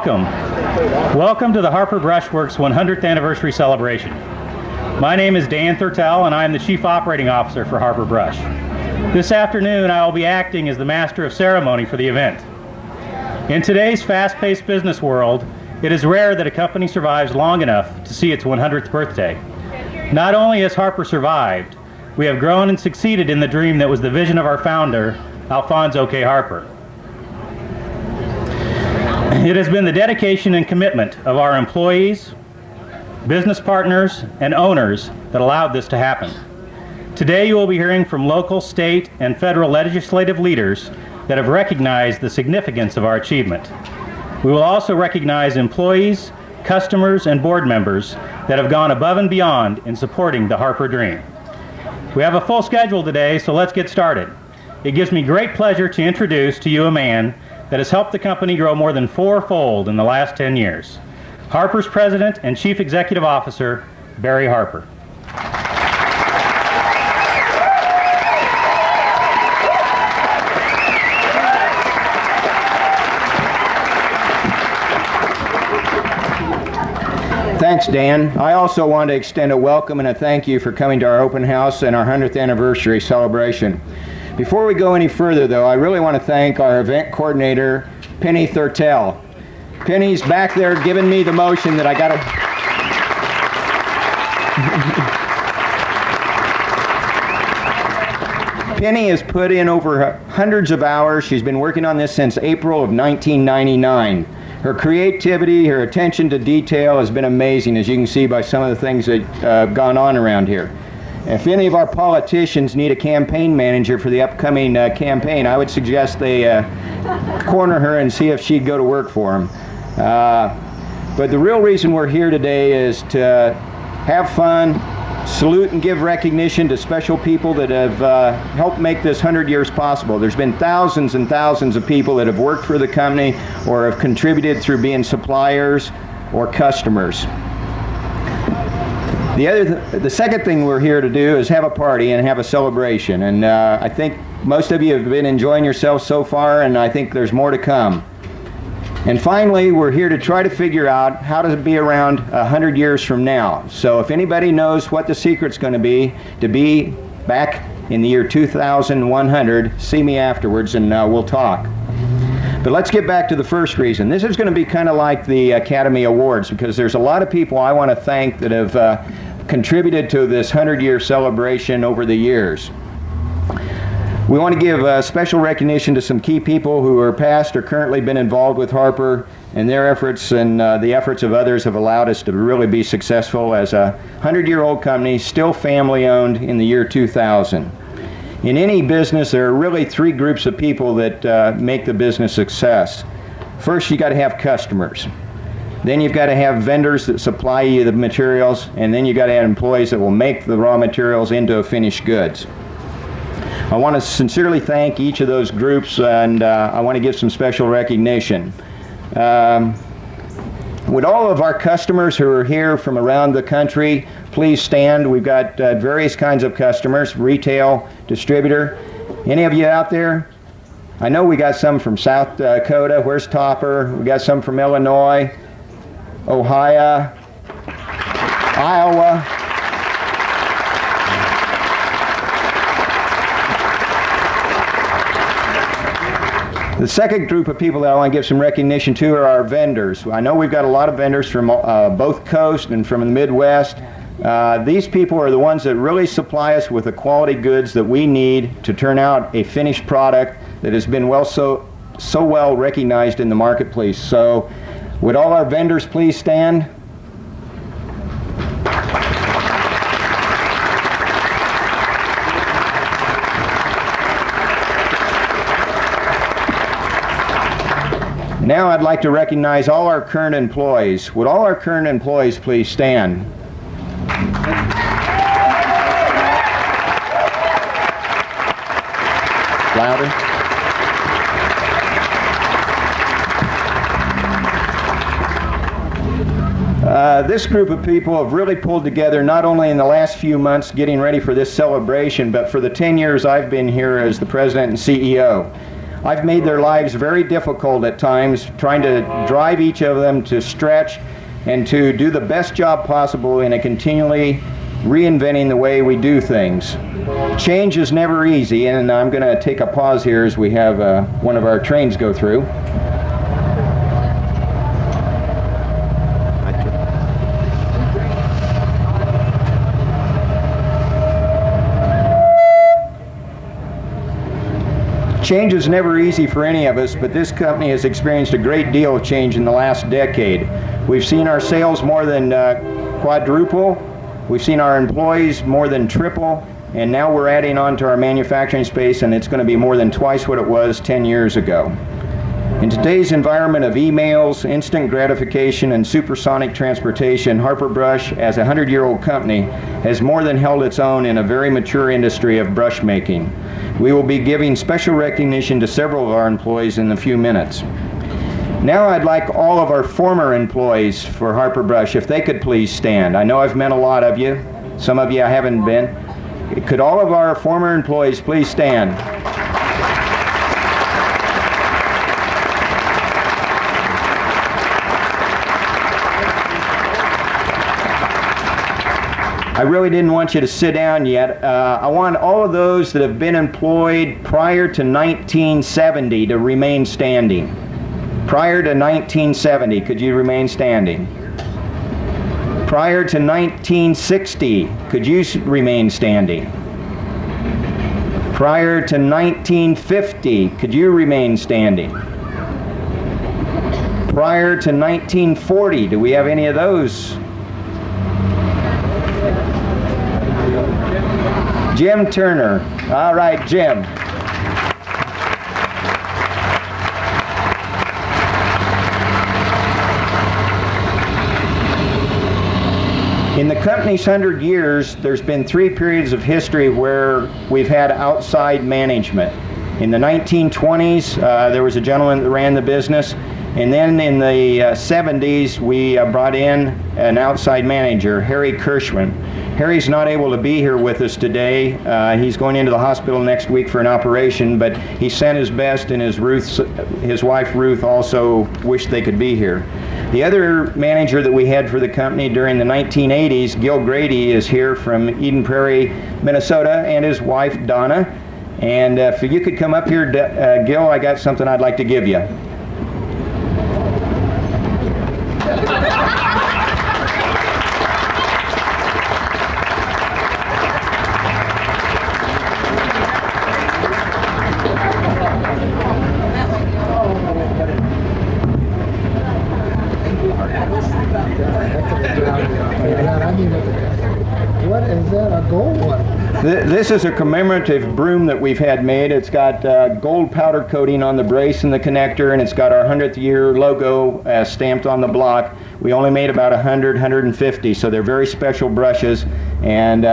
Welcome. Welcome to the Harper Brush Works 100th anniversary celebration. My name is Dan Thortell, and I am the Chief Operating Officer for Harper Brush. This afternoon, I will be acting as the Master of Ceremony for the event. In today's fast-paced business world, it is rare that a company survives long enough to see its 100th birthday. Not only has Harper survived, we have grown and succeeded in the dream that was the vision of our founder, Alphonso K. Harper. It has been the dedication and commitment of our employees, business partners, and owners that allowed this to happen. Today you will be hearing from local, state, and federal legislative leaders that have recognized the significance of our achievement. We will also recognize employees, customers, and board members that have gone above and beyond in supporting the Harper dream. We have a full schedule today, so let's get started. It gives me great pleasure to introduce to you a man that has helped the company grow more than fourfold in the last 10 years. Harper's President and Chief Executive Officer, Barry Harper. Thanks, Dan. I also want to extend a welcome and a thank you for coming to our open house and our 100th anniversary celebration. Before we go any further, though, I really want to thank our event coordinator, Penny Thortell. Penny's back there giving me the motion that I got to... Penny has put in over hundreds of hours. She's been working on this since April of 1999. Her creativity, her attention to detail has been amazing, as you can see by some of the things that have gone on around here. If any of our politicians need a campaign manager for the upcoming campaign, I would suggest they corner her and see if she'd go to work for them. But the real reason we're here today is to have fun, salute and give recognition to special people that have helped make this 100 years possible. There's been thousands and thousands of people that have worked for the company or have contributed through being suppliers or customers. The second thing we're here to do is have a party and have a celebration. And I think most of you have been enjoying yourselves so far, and I think there's more to come. And finally, we're here to try to figure out how to be around 100 years from now. So if anybody knows what the secret's going to be back in the year 2100, see me afterwards and we'll talk. But let's get back to the first reason. This is going to be kind of like the Academy Awards, because there's a lot of people I want to thank that have contributed to this 100-year celebration over the years. We want to give special recognition to some key people who are past or currently been involved with Harper, and their efforts and the efforts of others have allowed us to really be successful as a 100-year-old company, still family-owned in the year 2000. In any business, there are really three groups of people that make the business success. First, you got to have customers. Then you've got to have vendors that supply you the materials, and then you got to have employees that will make the raw materials into finished goods. I want to sincerely thank each of those groups, and I want to give some special recognition. Would all of our customers who are here from around the country please stand? We've got various kinds of customers, retail, distributor. Any of you out there? I know we got some from South Dakota. Where's Topper? We got some from Illinois, Ohio, Iowa. The second group of people that I want to give some recognition to are our vendors. I know we've got a lot of vendors from both coasts and from the Midwest. These people are the ones that really supply us with the quality goods that we need to turn out a finished product that has been so well recognized in the marketplace. So would all our vendors please stand? Now I'd like to recognize all our current employees. Would all our current employees please stand? Louder. This group of people have really pulled together not only in the last few months getting ready for this celebration, but for the 10 years I've been here as the president and CEO. I've made their lives very difficult at times, trying to drive each of them to stretch and to do the best job possible in a continually reinventing the way we do things. Change is never easy, and I'm going to take a pause here as we have one of our trains go through. Change is never easy for any of us, but this company has experienced a great deal of change in the last decade. We've seen our sales more than quadruple. We've seen our employees more than triple, and now we're adding on to our manufacturing space, and it's going to be more than twice what it was 10 years ago. In today's environment of emails, instant gratification, and supersonic transportation, Harper Brush, as a 100-year-old company, has more than held its own in a very mature industry of brush making. We will be giving special recognition to several of our employees in a few minutes. Now I'd like all of our former employees for Harper Brush, if they could please stand. I know I've met a lot of you. Some of you I haven't been. Could all of our former employees please stand? I really didn't want you to sit down yet. I want all of those that have been employed prior to 1970 to remain standing. Prior to 1970, could you remain standing? Prior to 1960, could you remain standing? Prior to 1950, could you remain standing? Prior to 1940, do we have any of those? Jim Turner. All right, Jim. In the company's 100 years, there's been 3 periods of history where we've had outside management. In the 1920s, there was a gentleman that ran the business, and then in the 70s, we brought in an outside manager, Harry Kirschman. Harry's not able to be here with us today. He's going into the hospital next week for an operation, but he sent his best, and his wife Ruth also wished they could be here. The other manager that we had for the company during the 1980s, Gil Grady, is here from Eden Prairie, Minnesota, and his wife Donna. And if you could come up here, Gil, I got something I'd like to give you. What is that, a gold one? This is a commemorative broom that we've had made. It's got gold powder coating on the brace and the connector, and it's got our 100th year logo stamped on the block. We only made about 100, 150, so they're very special brushes. And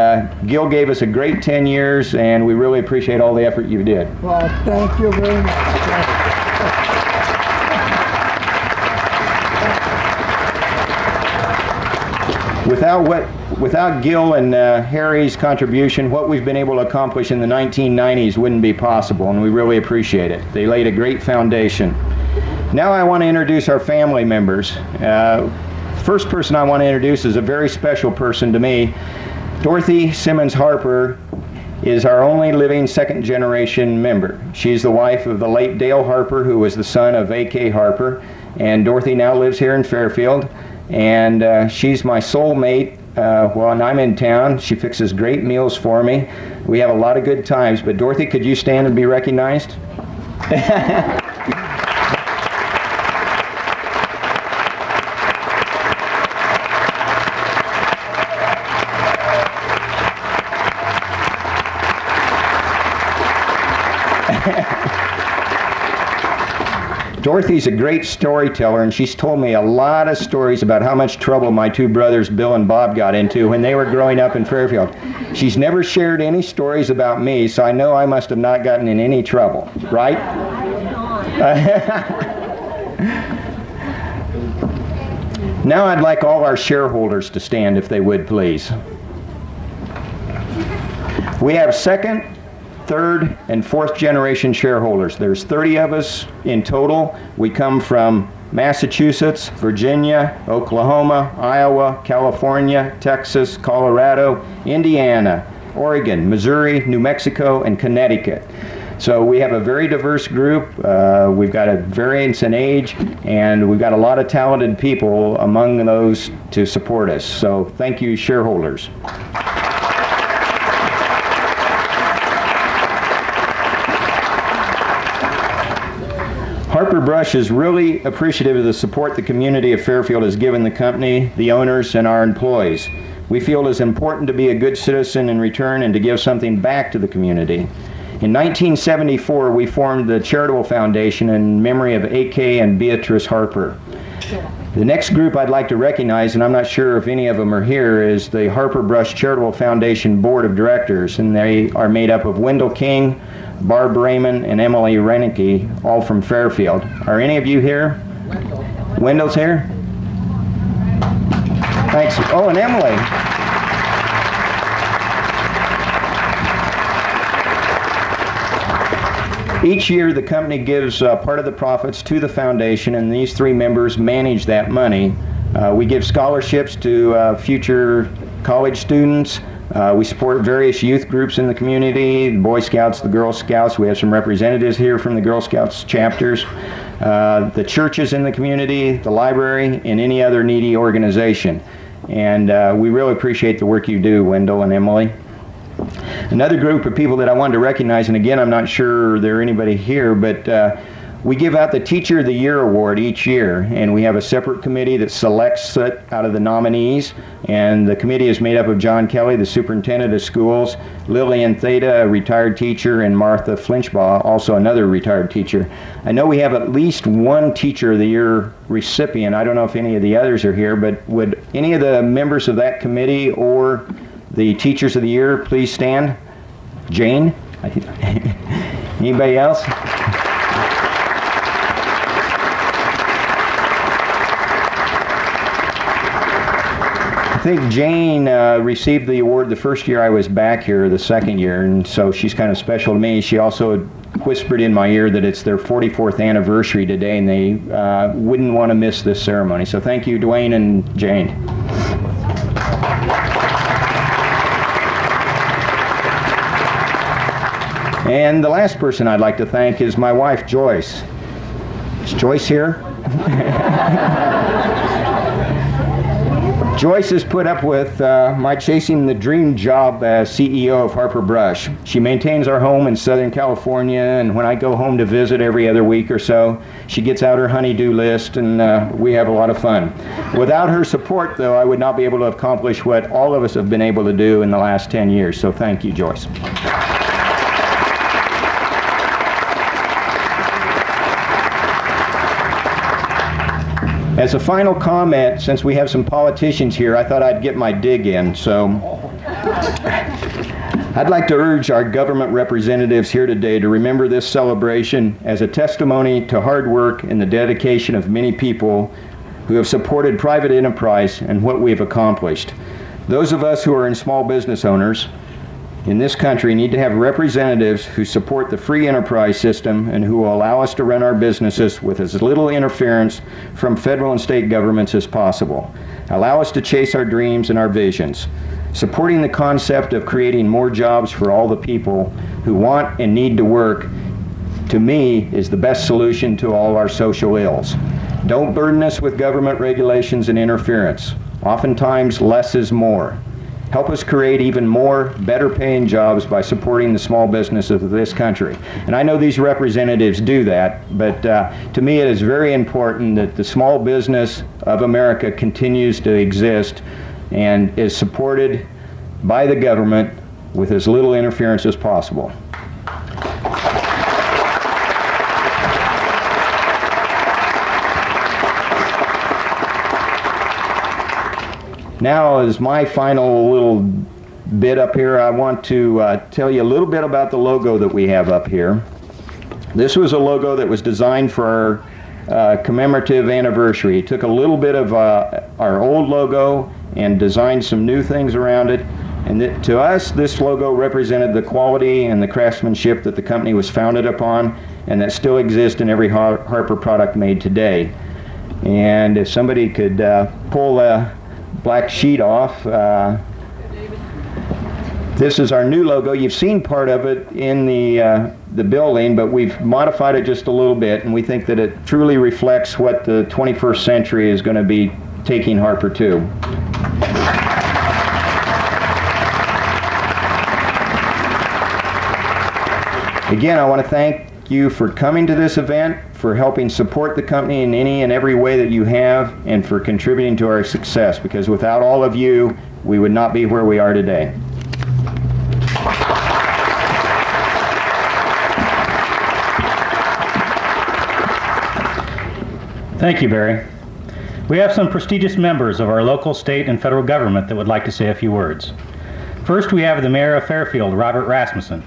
Gil gave us a great 10 years, and we really appreciate all the effort you did. Well, thank you very much. Without Gil and Harry's contribution, what we've been able to accomplish in the 1990s wouldn't be possible, and we really appreciate it. They laid a great foundation. Now I want to introduce our family members. First person I want to introduce is a very special person to me. Dorothy Simmons Harper is our only living second-generation member. She's the wife of the late Dale Harper, who was the son of A.K. Harper, and Dorothy now lives here in Fairfield. And she's my soulmate when I'm in town. She fixes great meals for me. We have a lot of good times. But Dorothy, could you stand and be recognized? Dorothy's a great storyteller, and she's told me a lot of stories about how much trouble my 2 brothers, Bill and Bob, got into when they were growing up in Fairfield. She's never shared any stories about me, so I know I must have not gotten in any trouble, right? Now I'd like all our shareholders to stand, if they would, please. We have second, third and fourth generation shareholders. There's 30 of us in total. We come from Massachusetts, Virginia, Oklahoma, Iowa, California, Texas, Colorado, Indiana, Oregon, Missouri, New Mexico, and Connecticut. So we have a very diverse group. We've got a variance in age, and we've got a lot of talented people among those to support us. So thank you, shareholders. Harper Brush is really appreciative of the support the community of Fairfield has given the company, the owners, and our employees. We feel it is important to be a good citizen in return and to give something back to the community. In 1974, we formed the Charitable Foundation in memory of A.K. and Beatrice Harper. The next group I'd like to recognize, and I'm not sure if any of them are here, is the Harper Brush Charitable Foundation Board of Directors, and they are made up of Wendell King, Barb Raymond, and Emily Renicky, all from Fairfield. Are any of you here? Wendell's here? Thanks. Oh, and Emily. Each year, the company gives part of the profits to the foundation, and these three members manage that money. We give scholarships to future college students. We support various youth groups in the community, the Boy Scouts, the Girl Scouts. We have some representatives here from the Girl Scouts chapters, the churches in the community, the library, and any other needy organization. And we really appreciate the work you do, Wendell and Emily. Another group of people that I wanted to recognize, and again, I'm not sure there anybody here, but we give out the Teacher of the Year Award each year, and we have a separate committee that selects it out of the nominees, and the committee is made up of John Kelly, the superintendent of schools, Lillian Theta, a retired teacher, and Martha Flinchbaugh, also another retired teacher. I know we have at least one Teacher of the Year recipient. I don't know if any of the others are here, but would any of the members of that committee or the Teachers of the Year please stand? Jane? Anybody else? I think Jane received the award the first year I was back here, the second year, and so she's kind of special to me. She also whispered in my ear that it's their 44th anniversary today, and they wouldn't want to miss this ceremony. So thank you, Dwayne and Jane. And the last person I'd like to thank is my wife, Joyce. Is Joyce here? Joyce has put up with my chasing the dream job as CEO of Harper Brush. She maintains our home in Southern California, and when I go home to visit every other week or so, she gets out her honey-do list, and we have a lot of fun. Without her support, though, I would not be able to accomplish what all of us have been able to do in the last 10 years. So thank you, Joyce. As a final comment, since we have some politicians here, I thought I'd get my dig in. So I'd like to urge our government representatives here today to remember this celebration as a testimony to hard work and the dedication of many people who have supported private enterprise and what we've accomplished. Those of us who are in small business owners in this country need to have representatives who support the free enterprise system and who will allow us to run our businesses with as little interference from federal and state governments as possible. Allow us to chase our dreams and our visions. Supporting the concept of creating more jobs for all the people who want and need to work, to me, is the best solution to all our social ills. Don't burden us with government regulations and interference. Oftentimes, less is more. Help us create even more better-paying jobs by supporting the small businesses of this country. And I know these representatives do that, but to me it is very important that the small business of America continues to exist and is supported by the government with as little interference as possible. Now, as my final little bit up here, I want to tell you a little bit about the logo that we have up here. This was a logo that was designed for our commemorative anniversary. He took a little bit of our old logo and designed some new things around it. And to us, this logo represented the quality and the craftsmanship that the company was founded upon and that still exists in every Harper product made today. And if somebody could pull the black sheet off, this is our new logo. You've seen part of it in the building, but we've modified it just a little bit, and we think that it truly reflects what the 21st century is going to be taking Harper to. Again, I want to thank you for coming to this event, for helping support the company in any and every way that you have, and for contributing to our success, because without all of you, we would not be where we are today. Thank you, Barry. We have some prestigious members of our local, state, and federal government that would like to say a few words. First, we have the Mayor of Fairfield, Robert Rasmussen.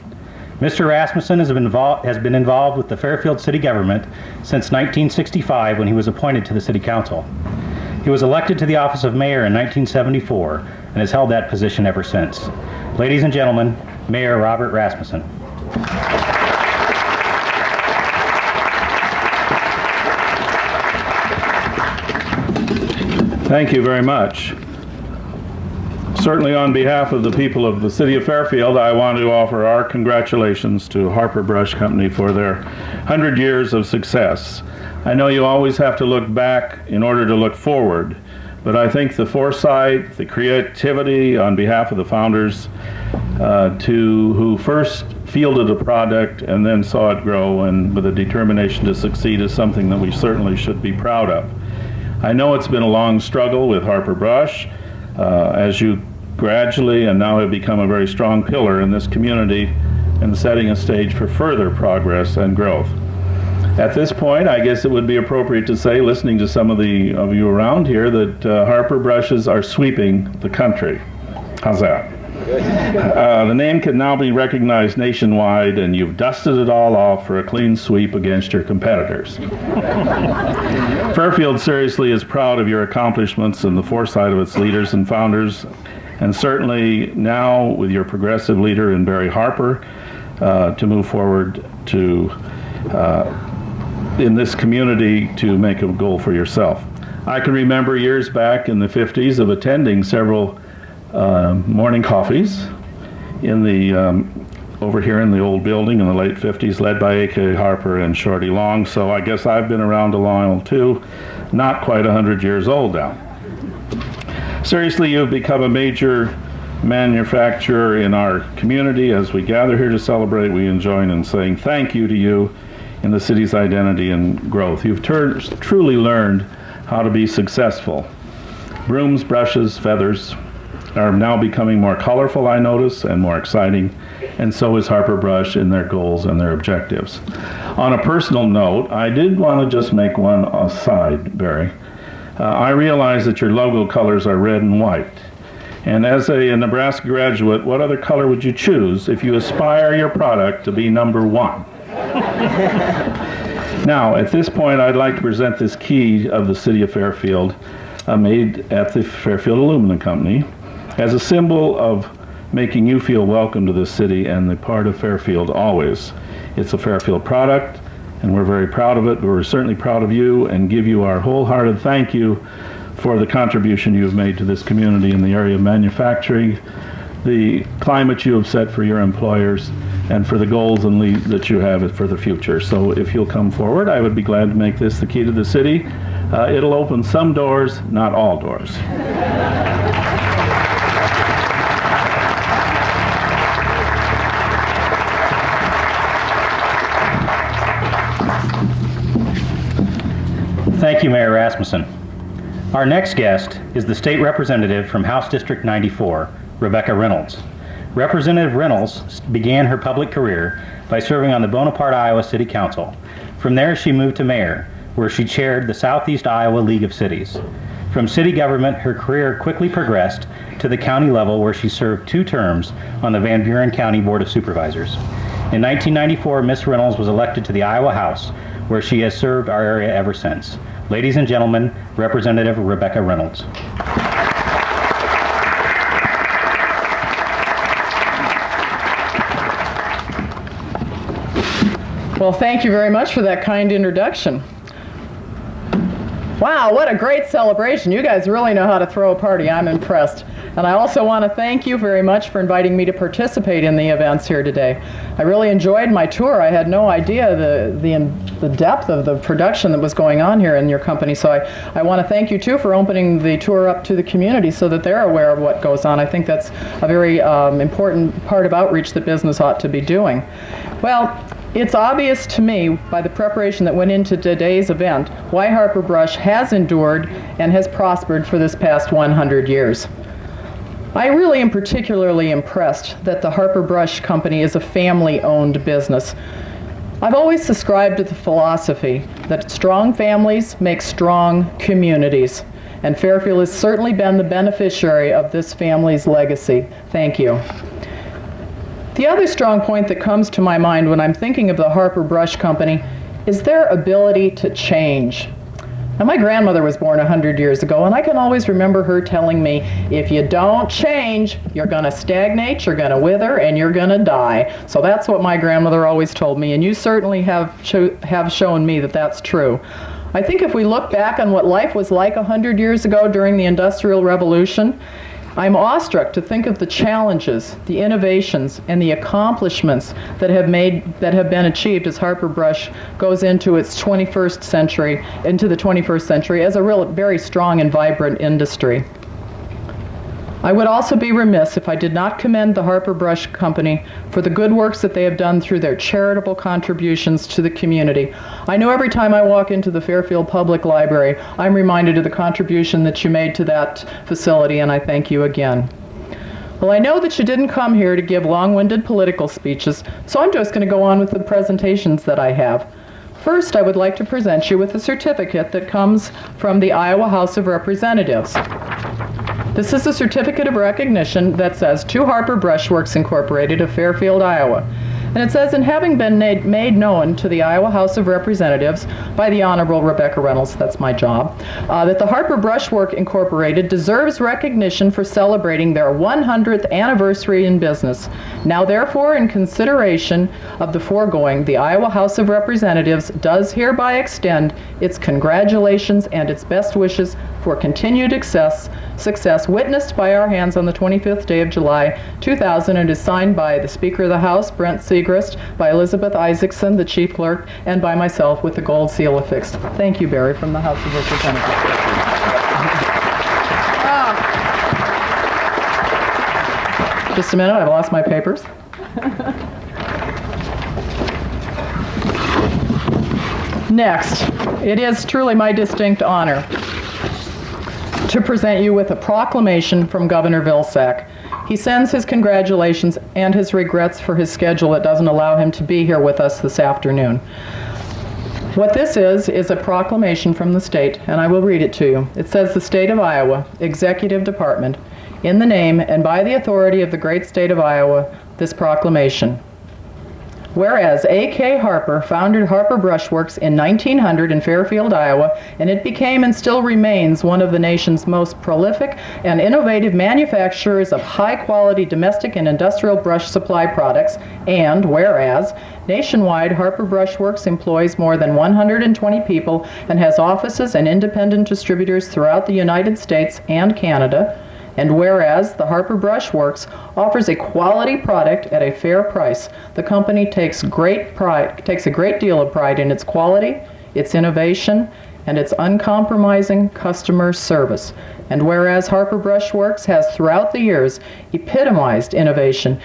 Mr. Rasmussen has been involved with the Fairfield City government since 1965 when he was appointed to the City Council. He was elected to the office of mayor in 1974 and has held that position ever since. Ladies and gentlemen, Mayor Robert Rasmussen. Thank you very much. Certainly on behalf of the people of the City of Fairfield, I want to offer our congratulations to Harper Brush Company for their 100 years of success. I know you always have to look back in order to look forward, but I think the foresight, the creativity on behalf of the founders who first fielded a product and then saw it grow and with a determination to succeed is something that we certainly should be proud of. I know it's been a long struggle with Harper Brush as you gradually and now have become a very strong pillar in this community and setting a stage for further progress and growth. At this point, I guess it would be appropriate to say, listening to some of you around here, that Harper Brushes are sweeping the country. How's that? The name can now be recognized nationwide, and you've dusted it all off for a clean sweep against your competitors. Fairfield seriously is proud of your accomplishments and the foresight of its leaders and founders, and certainly now with your progressive leader in Barry Harper to move forward to in this community to make a goal for yourself. I can remember years back in the 50s of attending several morning coffees in the over here in the old building in the late 50s, led by A.K. Harper and Shorty Long, so I guess I've been around a while too, not quite 100 years old now. Seriously, you've become a major manufacturer in our community. As we gather here to celebrate, we join in saying thank you to you in the city's identity and growth. You've truly learned how to be successful. Brooms, brushes, feathers are now becoming more colorful, I notice, and more exciting, and so is Harper Brush in their goals and their objectives. On a personal note, I did want to just make one aside, Barry. I realize that your logo colors are red and white, and as a Nebraska graduate, what other color would you choose if you aspire your product to be number one? Now, at this point, I'd like to present this key of the City of Fairfield, made at the Fairfield Aluminum Company, as a symbol of making you feel welcome to this city and the part of Fairfield always. It's a Fairfield product, and we're very proud of it, but we're certainly proud of you and give you our wholehearted thank you for the contribution you've made to this community in the area of manufacturing, the climate you have set for your employers, and for the goals and lead that you have for the future. So if you'll come forward, I would be glad to make this the key to the city. It'll open some doors, not all doors. Thank you, Mayor Rasmussen. Our next guest is the State Representative from House District 94, Rebecca Reynolds. Representative Reynolds began her public career by serving on the Bonaparte, Iowa City Council. From there, she moved to mayor, where she chaired the Southeast Iowa League of Cities. From city government, her career quickly progressed to the county level, where she served 2 terms on the Van Buren County Board of Supervisors. In 1994, Ms. Reynolds was elected to the Iowa House, where she has served our area ever since. Ladies and gentlemen, Representative Rebecca Reynolds. Well, thank you very much for that kind introduction. Wow, what a great celebration. You guys really know how to throw a party. I'm impressed. And I also want to thank you very much for inviting me to participate in the events here today. I really enjoyed my tour. I had no idea the depth of the production that was going on here in your company. So I want to thank you too for opening the tour up to the community so that they're aware of what goes on. I think that's a very important part of outreach that business ought to be doing. Well, it's obvious to me by the preparation that went into today's event why Harper Brush has endured and has prospered for this past 100 years. I really am particularly impressed that the Harper Brush Company is a family-owned business. I've always subscribed to the philosophy that strong families make strong communities, and Fairfield has certainly been the beneficiary of this family's legacy. Thank you. The other strong point that comes to my mind when I'm thinking of the Harper Brush Company is their ability to change. Now, my grandmother was born 100 years ago, and I can always remember her telling me, if you don't change, you're going to stagnate, you're going to wither, and you're going to die. So that's what my grandmother always told me, and you certainly have shown me that that's true. I think if we look back on what life was like 100 years ago during the Industrial Revolution, I'm awestruck to think of the challenges, the innovations, and the accomplishments that have been achieved as Harper Brush goes into its 21st century as a very strong and vibrant industry. I would also be remiss if I did not commend the Harper Brush Company for the good works that they have done through their charitable contributions to the community. I know every time I walk into the Fairfield Public Library, I'm reminded of the contribution that you made to that facility, and I thank you again. Well, I know that you didn't come here to give long-winded political speeches, so I'm just going to go on with the presentations that I have. First, I would like to present you with a certificate that comes from the Iowa House of Representatives. This is a certificate of recognition that says, to Harper Brush Works Incorporated of Fairfield, Iowa. And it says, in having been made known to the Iowa House of Representatives by the Honorable Rebecca Reynolds, that's my job, that the Harper Brush Works Incorporated deserves recognition for celebrating their 100th anniversary in business. Now therefore, in consideration of the foregoing, the Iowa House of Representatives does hereby extend its congratulations and its best wishes for continued success witnessed by our hands on the 25th day of July, 2000, and is signed by the Speaker of the House, Brent Segrist, by Elizabeth Isaacson, the Chief Clerk, and by myself with the gold seal affixed. Thank you, Barry, from the House of Representatives. Just a minute, I've lost my papers. Next, it is truly my distinct honor to present you with a proclamation from Governor Vilsack. He sends his congratulations and his regrets for his schedule that doesn't allow him to be here with us this afternoon. What this is a proclamation from the state, and I will read it to you. It says, the State of Iowa, Executive Department, in the name and by the authority of the great state of Iowa, this proclamation. Whereas A.K. Harper founded Harper Brush Works in 1900 in Fairfield, Iowa, and it became and still remains one of the nation's most prolific and innovative manufacturers of high-quality domestic and industrial brush supply products, and whereas nationwide Harper Brush Works employs more than 120 people and has offices and independent distributors throughout the United States and Canada, and whereas the Harper Brush Works offers a quality product at a fair price, the company takes a great deal of pride in its quality, its innovation, and its uncompromising customer service. And whereas Harper Brush Works has throughout the years epitomized innovation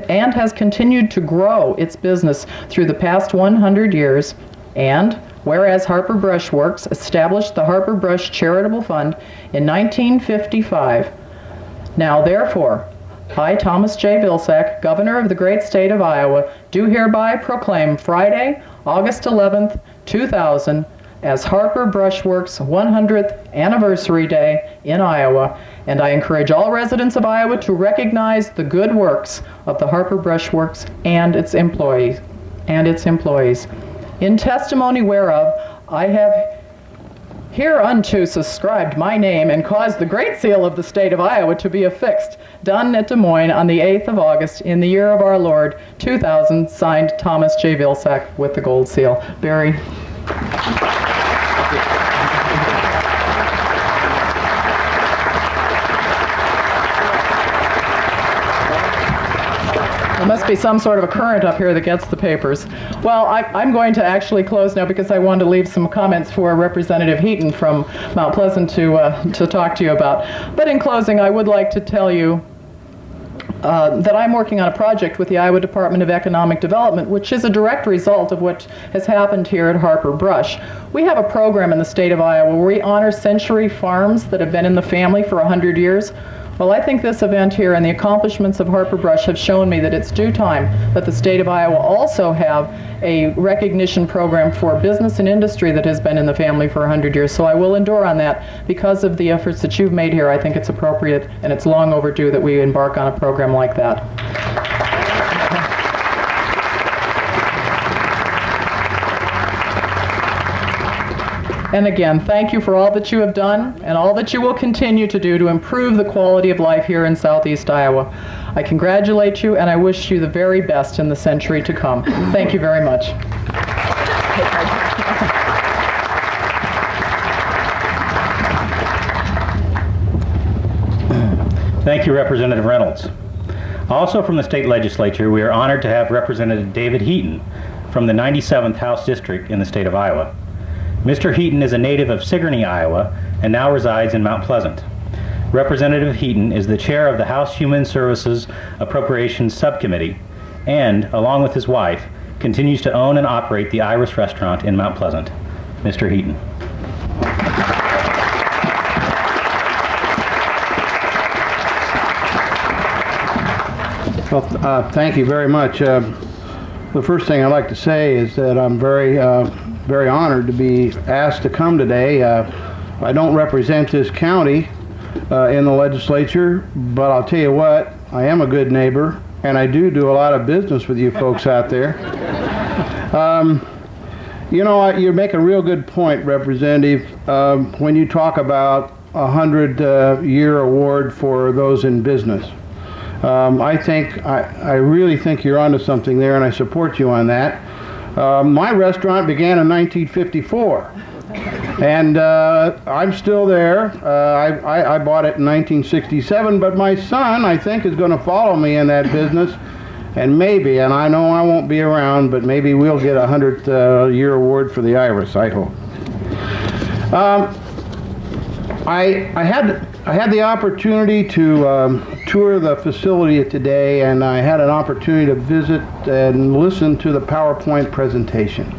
and has continued to grow its business through the past 100 years, and whereas Harper Brush Works established the Harper Brush Charitable Fund in 1955, now therefore, I, Thomas J. Vilsack, Governor of the great state of Iowa, do hereby proclaim Friday, August 11th, 2000, as Harper Brush Works' 100th Anniversary Day in Iowa, and I encourage all residents of Iowa to recognize the good works of the Harper Brush Works and its employees. In testimony whereof, I have Hereunto subscribed my name and caused the Great Seal of the State of Iowa to be affixed, done at Des Moines on the 8th of August in the year of our Lord, 2000, signed Thomas J. Vilsack with the gold seal. Barry. There must be some sort of a current up here that gets the papers. Well, I'm going to actually close now because I wanted to leave some comments for Representative Heaton from Mount Pleasant to talk to you about. But in closing, I would like to tell you that I'm working on a project with the Iowa Department of Economic Development, which is a direct result of what has happened here at Harper Brush. We have a program in the state of Iowa where we honor century farms that have been in the family for 100 years. Well, I think this event here and the accomplishments of Harper Brush have shown me that it's due time that the state of Iowa also have a recognition program for business and industry that has been in the family for 100 years. So I will endure on that because of the efforts that you've made here. I think it's appropriate and it's long overdue that we embark on a program like that. And again, thank you for all that you have done and all that you will continue to do to improve the quality of life here in Southeast Iowa. I congratulate you and I wish you the very best in the century to come. Thank you very much. Thank you, Representative Reynolds. Also from the state legislature, we are honored to have Representative David Heaton from the 97th House District in the state of Iowa. Mr. Heaton is a native of Sigourney, Iowa, and now resides in Mount Pleasant. Representative Heaton is the chair of the House Human Services Appropriations Subcommittee and, along with his wife, continues to own and operate the Iris Restaurant in Mount Pleasant. Mr. Heaton. Well, thank you very much. The first thing I'd like to say is that I'm very honored to be asked to come today. I don't represent this county in the legislature, but I'll tell you what, I am a good neighbor, and I do a lot of business with you folks out there. You know, you make a real good point, Representative, when you talk about a 100-year award for those in business. I really think you're onto something there, and I support you on that. My restaurant began in 1954, and I'm still there. I bought it in 1967, but my son, I think, is going to follow me in that business, and maybe, and I know I won't be around, but maybe we'll get a 100-year award for the Iris, I hope. I had the opportunity to tour the facility today, and I had an opportunity to visit and listen to the PowerPoint presentation.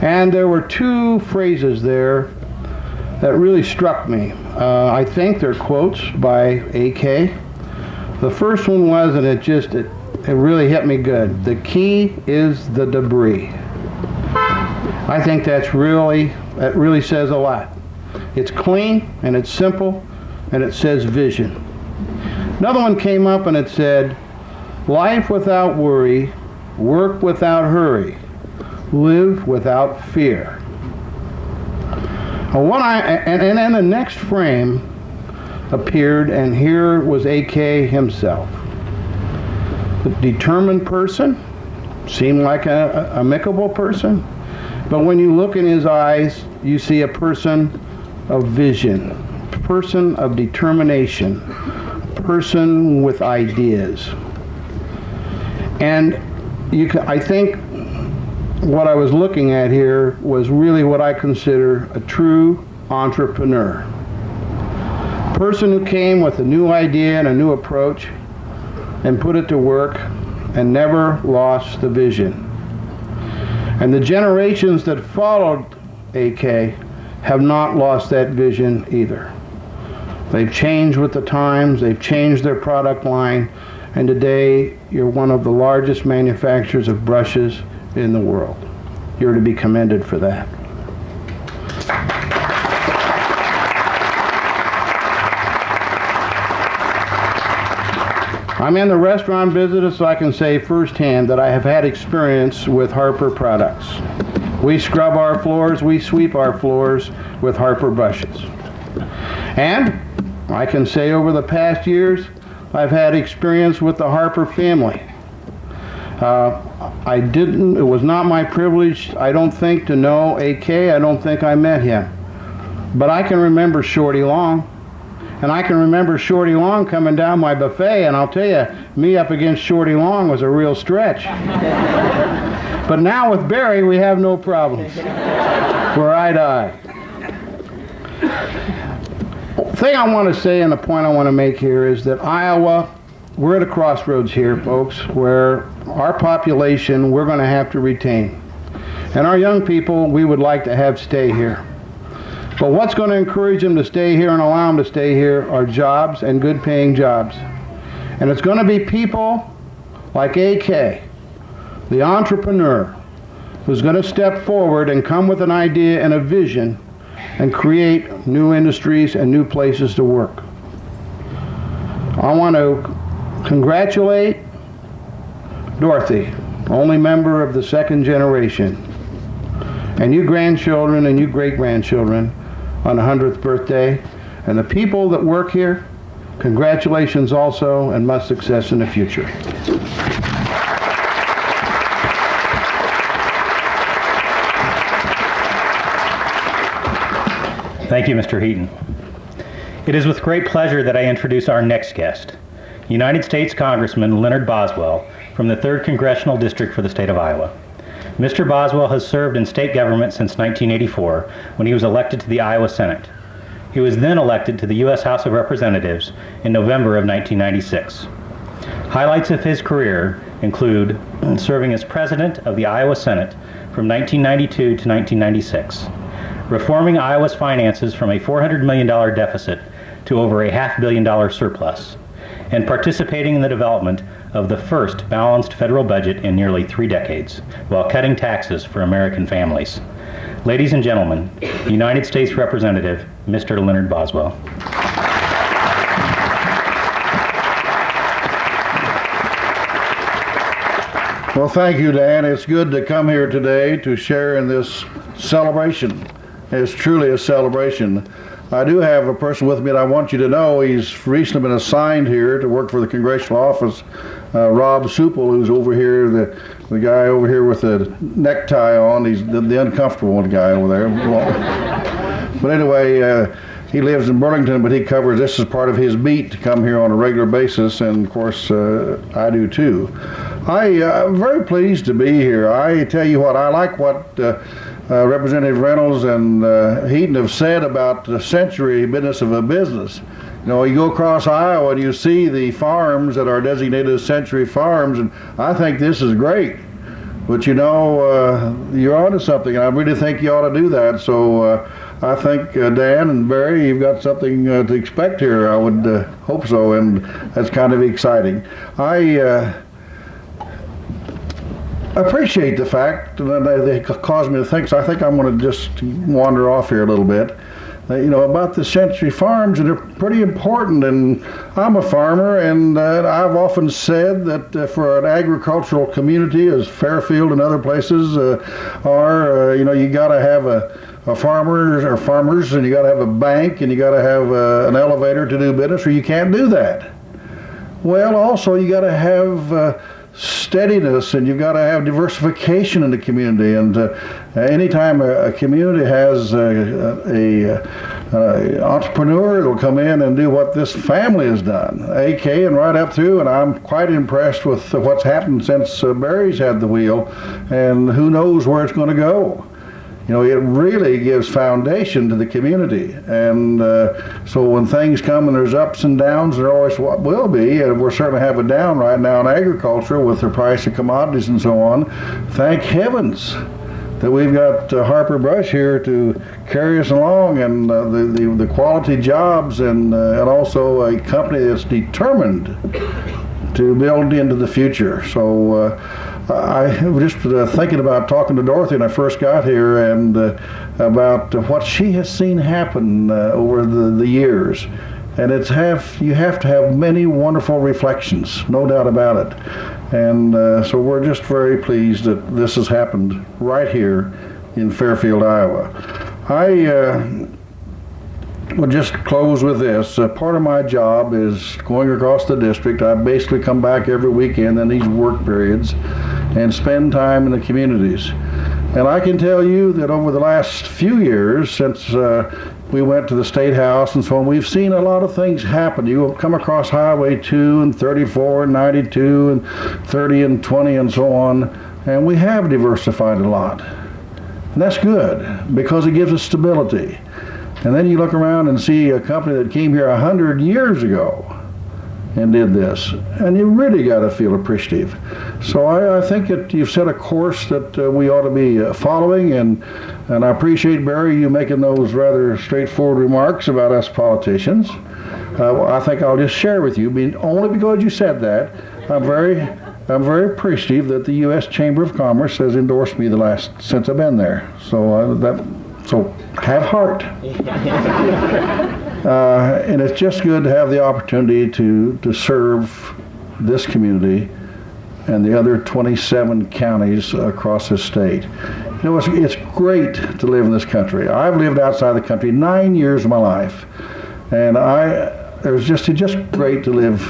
And there were two phrases there that really struck me. I think they're quotes by AK. The first one was, and it really hit me good. The key is the debris. I think that really says a lot. It's clean and it's simple and it says vision. Another one came up and it said, life without worry, work without hurry, live without fear. And then the next frame appeared, and here was AK himself. A determined person, seemed like a amicable person, but when you look in his eyes, you see a person of vision, a person of determination, a person with ideas. And I think what I was looking at here was really what I consider a true entrepreneur. A person who came with a new idea and a new approach and put it to work and never lost the vision. And the generations that followed AK have not lost that vision either. They've changed with the times, they've changed their product line, and today you're one of the largest manufacturers of brushes in the world. You're to be commended for that. I'm in the restaurant business, so I can say firsthand that I have had experience with Harper products. We scrub our floors, we sweep our floors with Harper brushes. And I can say over the past years, I've had experience with the Harper family. It was not my privilege, I don't think, to know AK. I don't think I met him. But I can remember Shorty Long. And I can remember Shorty Long coming down my buffet, and I'll tell you, me up against Shorty Long was a real stretch. But now with Barry, we have no problems. We're eye to eye. The thing I want to say and the point I want to make here is that Iowa, we're at a crossroads here, folks, where our population we're going to have to retain. And our young people we would like to have stay here. But what's going to encourage them to stay here and allow them to stay here are jobs, and good paying jobs. And it's going to be people like AK, the entrepreneur, who's going to step forward and come with an idea and a vision and create new industries and new places to work. I want to congratulate Dorothy, only member of the second generation, and you grandchildren and you great-grandchildren on the 100th birthday, and the people that work here, congratulations also, and much success in the future. Thank you, Mr. Heaton. It is with great pleasure that I introduce our next guest, United States Congressman Leonard Boswell from the 3rd Congressional District for the state of Iowa. Mr. Boswell has served in state government since 1984 when he was elected to the Iowa Senate. He was then elected to the U.S. House of Representatives in November of 1996. Highlights of his career include serving as president of the Iowa Senate from 1992 to 1996, reforming Iowa's finances from a $400 million deficit to over a $500 million surplus, and participating in the development of the first balanced federal budget in nearly 3 decades, while cutting taxes for American families. Ladies and gentlemen, United States Representative, Mr. Leonard Boswell. Well, thank you, Dan. It's good to come here today to share in this celebration. It's truly a celebration. I do have a person with me that I want you to know. He's recently been assigned here to work for the congressional office, Rob Supple, who's over here, the guy over here with the necktie on. He's the uncomfortable one guy over there. But anyway, he lives in Burlington, but he covers, this is part of his beat to come here on a regular basis, and of course I do too. I'm very pleased to be here. I tell you what, I like what Representative Reynolds and Heaton have said about the century business of a business. You know, you go across Iowa and you see the farms that are designated as century farms, and I think this is great. But you know, you're onto something, and I really think you ought to do that. So I think Dan and Barry, you've got something to expect here. I would hope so, and that's kind of exciting. I appreciate the fact that they caused me to think, so I think I'm going to just wander off here a little bit. You know, about the century farms, and they're pretty important, and I'm a farmer, and I've often said that for an agricultural community as Fairfield and other places are, you know, you got to have a farmers, and you got to have a bank, and you got to have an elevator to do business, or you can't do that. Well, also you got to have steadiness, and you've got to have diversification in the community. And anytime a community has a entrepreneur that'll come in and do what this family has done, AK and right up through, and I'm quite impressed with what's happened since Barry's had the wheel, and who knows where it's going to go. You know, it really gives foundation to the community, and so when things come and there's ups and downs, there always will be, and we're certainly have a down right now in agriculture with the price of commodities and so on. Thank heavens that we've got Harper Brush here to carry us along, and the quality jobs, and also a company that's determined to build into the future. So I was just thinking about talking to Dorothy when I first got here, and about what she has seen happen over the years. And you have to have many wonderful reflections, no doubt about it. And so we're just very pleased that this has happened right here in Fairfield, Iowa. I will just close with this. Part of my job is going across the district. I basically come back every weekend in these work periods and spend time in the communities. And I can tell you that over the last few years, since we went to the State House and so on, we've seen a lot of things happen. You will come across Highway 2 and 34 and 92 and 30 and 20 and so on, and we have diversified a lot. And that's good because it gives us stability. And then you look around and see a company that came here 100 years ago and did this, and you really got to feel appreciative. So I think that you've set a course that we ought to be following, and I appreciate, Barry, you making those rather straightforward remarks about us politicians. I think I'll just share with you, only because you said that, I'm very appreciative that the U.S. Chamber of Commerce has endorsed me since I've been there. So have heart. And it's just good to have the opportunity to serve this community and the other 27 counties across the state. You know, it's great to live in this country. I've lived outside the country 9 years of my life, and it's just great to live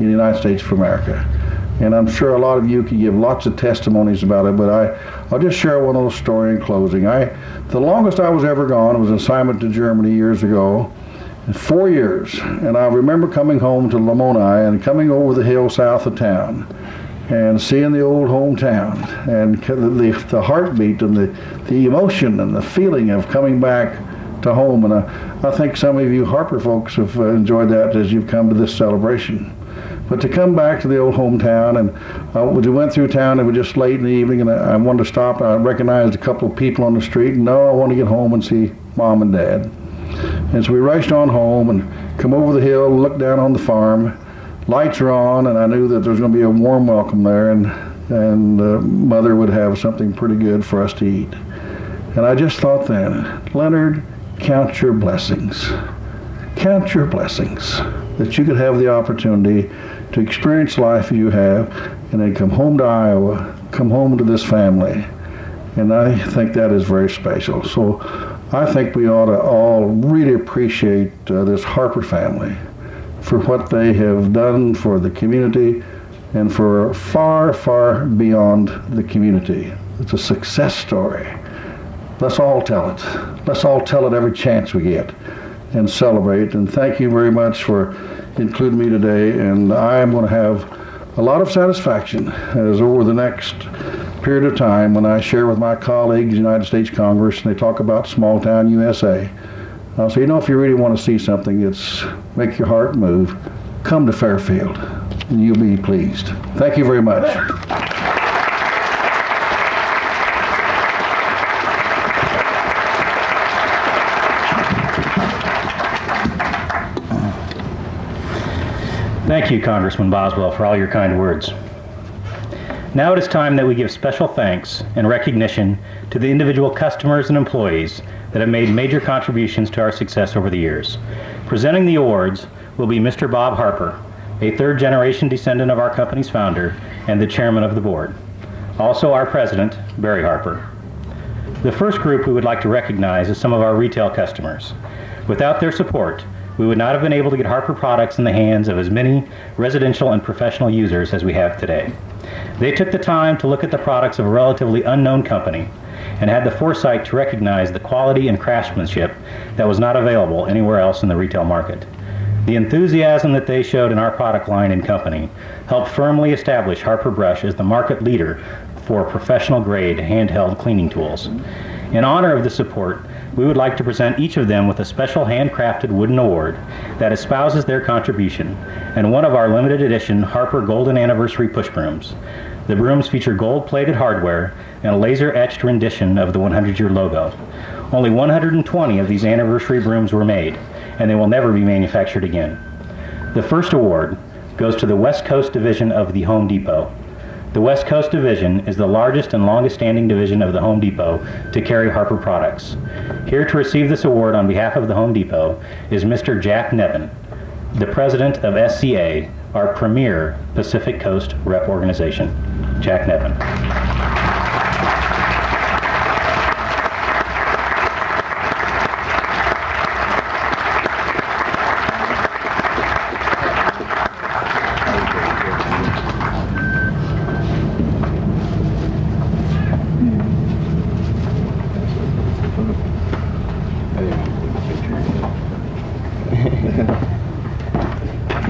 in the United States of America. And I'm sure a lot of you can give lots of testimonies about it, but I'll just share one little story in closing. The longest I was ever gone was an assignment to Germany years ago, 4 years. And I remember coming home to Lamoni and coming over the hill south of town and seeing the old hometown and the heartbeat and the emotion and the feeling of coming back to home. And I think some of you Harper folks have enjoyed that as you've come to this celebration. But to come back to the old hometown, and we went through town, it was just late in the evening, and I wanted to stop. I recognized a couple of people on the street, and I want to get home and see Mom and Dad. And so we rushed on home and come over the hill, looked down on the farm. Lights are on, and I knew that there was going to be a warm welcome there, and Mother would have something pretty good for us to eat. And I just thought then, Leonard, count your blessings. Count your blessings that you could have the opportunity to experience life you have and then come home to Iowa, come home to this family. And I think that is very special. So I think we ought to all really appreciate this Harper family for what they have done for the community and for far, far beyond the community. It's a success story. Let's all tell it. Let's all tell it every chance we get and celebrate. And thank you very much for including me today. And I am going to have a lot of satisfaction as over the next period of time when I share with my colleagues in the United States Congress and they talk about small town USA. So you know, if you really want to see something that's make your heart move, come to Fairfield and you'll be pleased. Thank you very much. Thank you, Congressman Boswell, for all your kind words. Now it is time that we give special thanks and recognition to the individual customers and employees that have made major contributions to our success over the years. Presenting the awards will be Mr. Bob Harper, a third-generation descendant of our company's founder and the chairman of the board. Also our president, Barry Harper. The first group we would like to recognize is some of our retail customers. Without their support, we would not have been able to get Harper products in the hands of as many residential and professional users as we have today. They took the time to look at the products of a relatively unknown company and had the foresight to recognize the quality and craftsmanship that was not available anywhere else in the retail market. The enthusiasm that they showed in our product line and company helped firmly establish Harper Brush as the market leader for professional grade handheld cleaning tools. In honor of the support, we would like to present each of them with a special handcrafted wooden award that espouses their contribution and one of our limited edition Harper Golden Anniversary push brooms. The brooms feature gold-plated hardware and a laser-etched rendition of the 100-year logo. Only 120 of these anniversary brooms were made, and they will never be manufactured again. The first award goes to the West Coast Division of the Home Depot. The West Coast Division is the largest and longest-standing division of the Home Depot to carry Harper products. Here to receive this award on behalf of the Home Depot is Mr. Jack Nevin, the president of SCA, our premier Pacific Coast rep organization. Jack Nevin.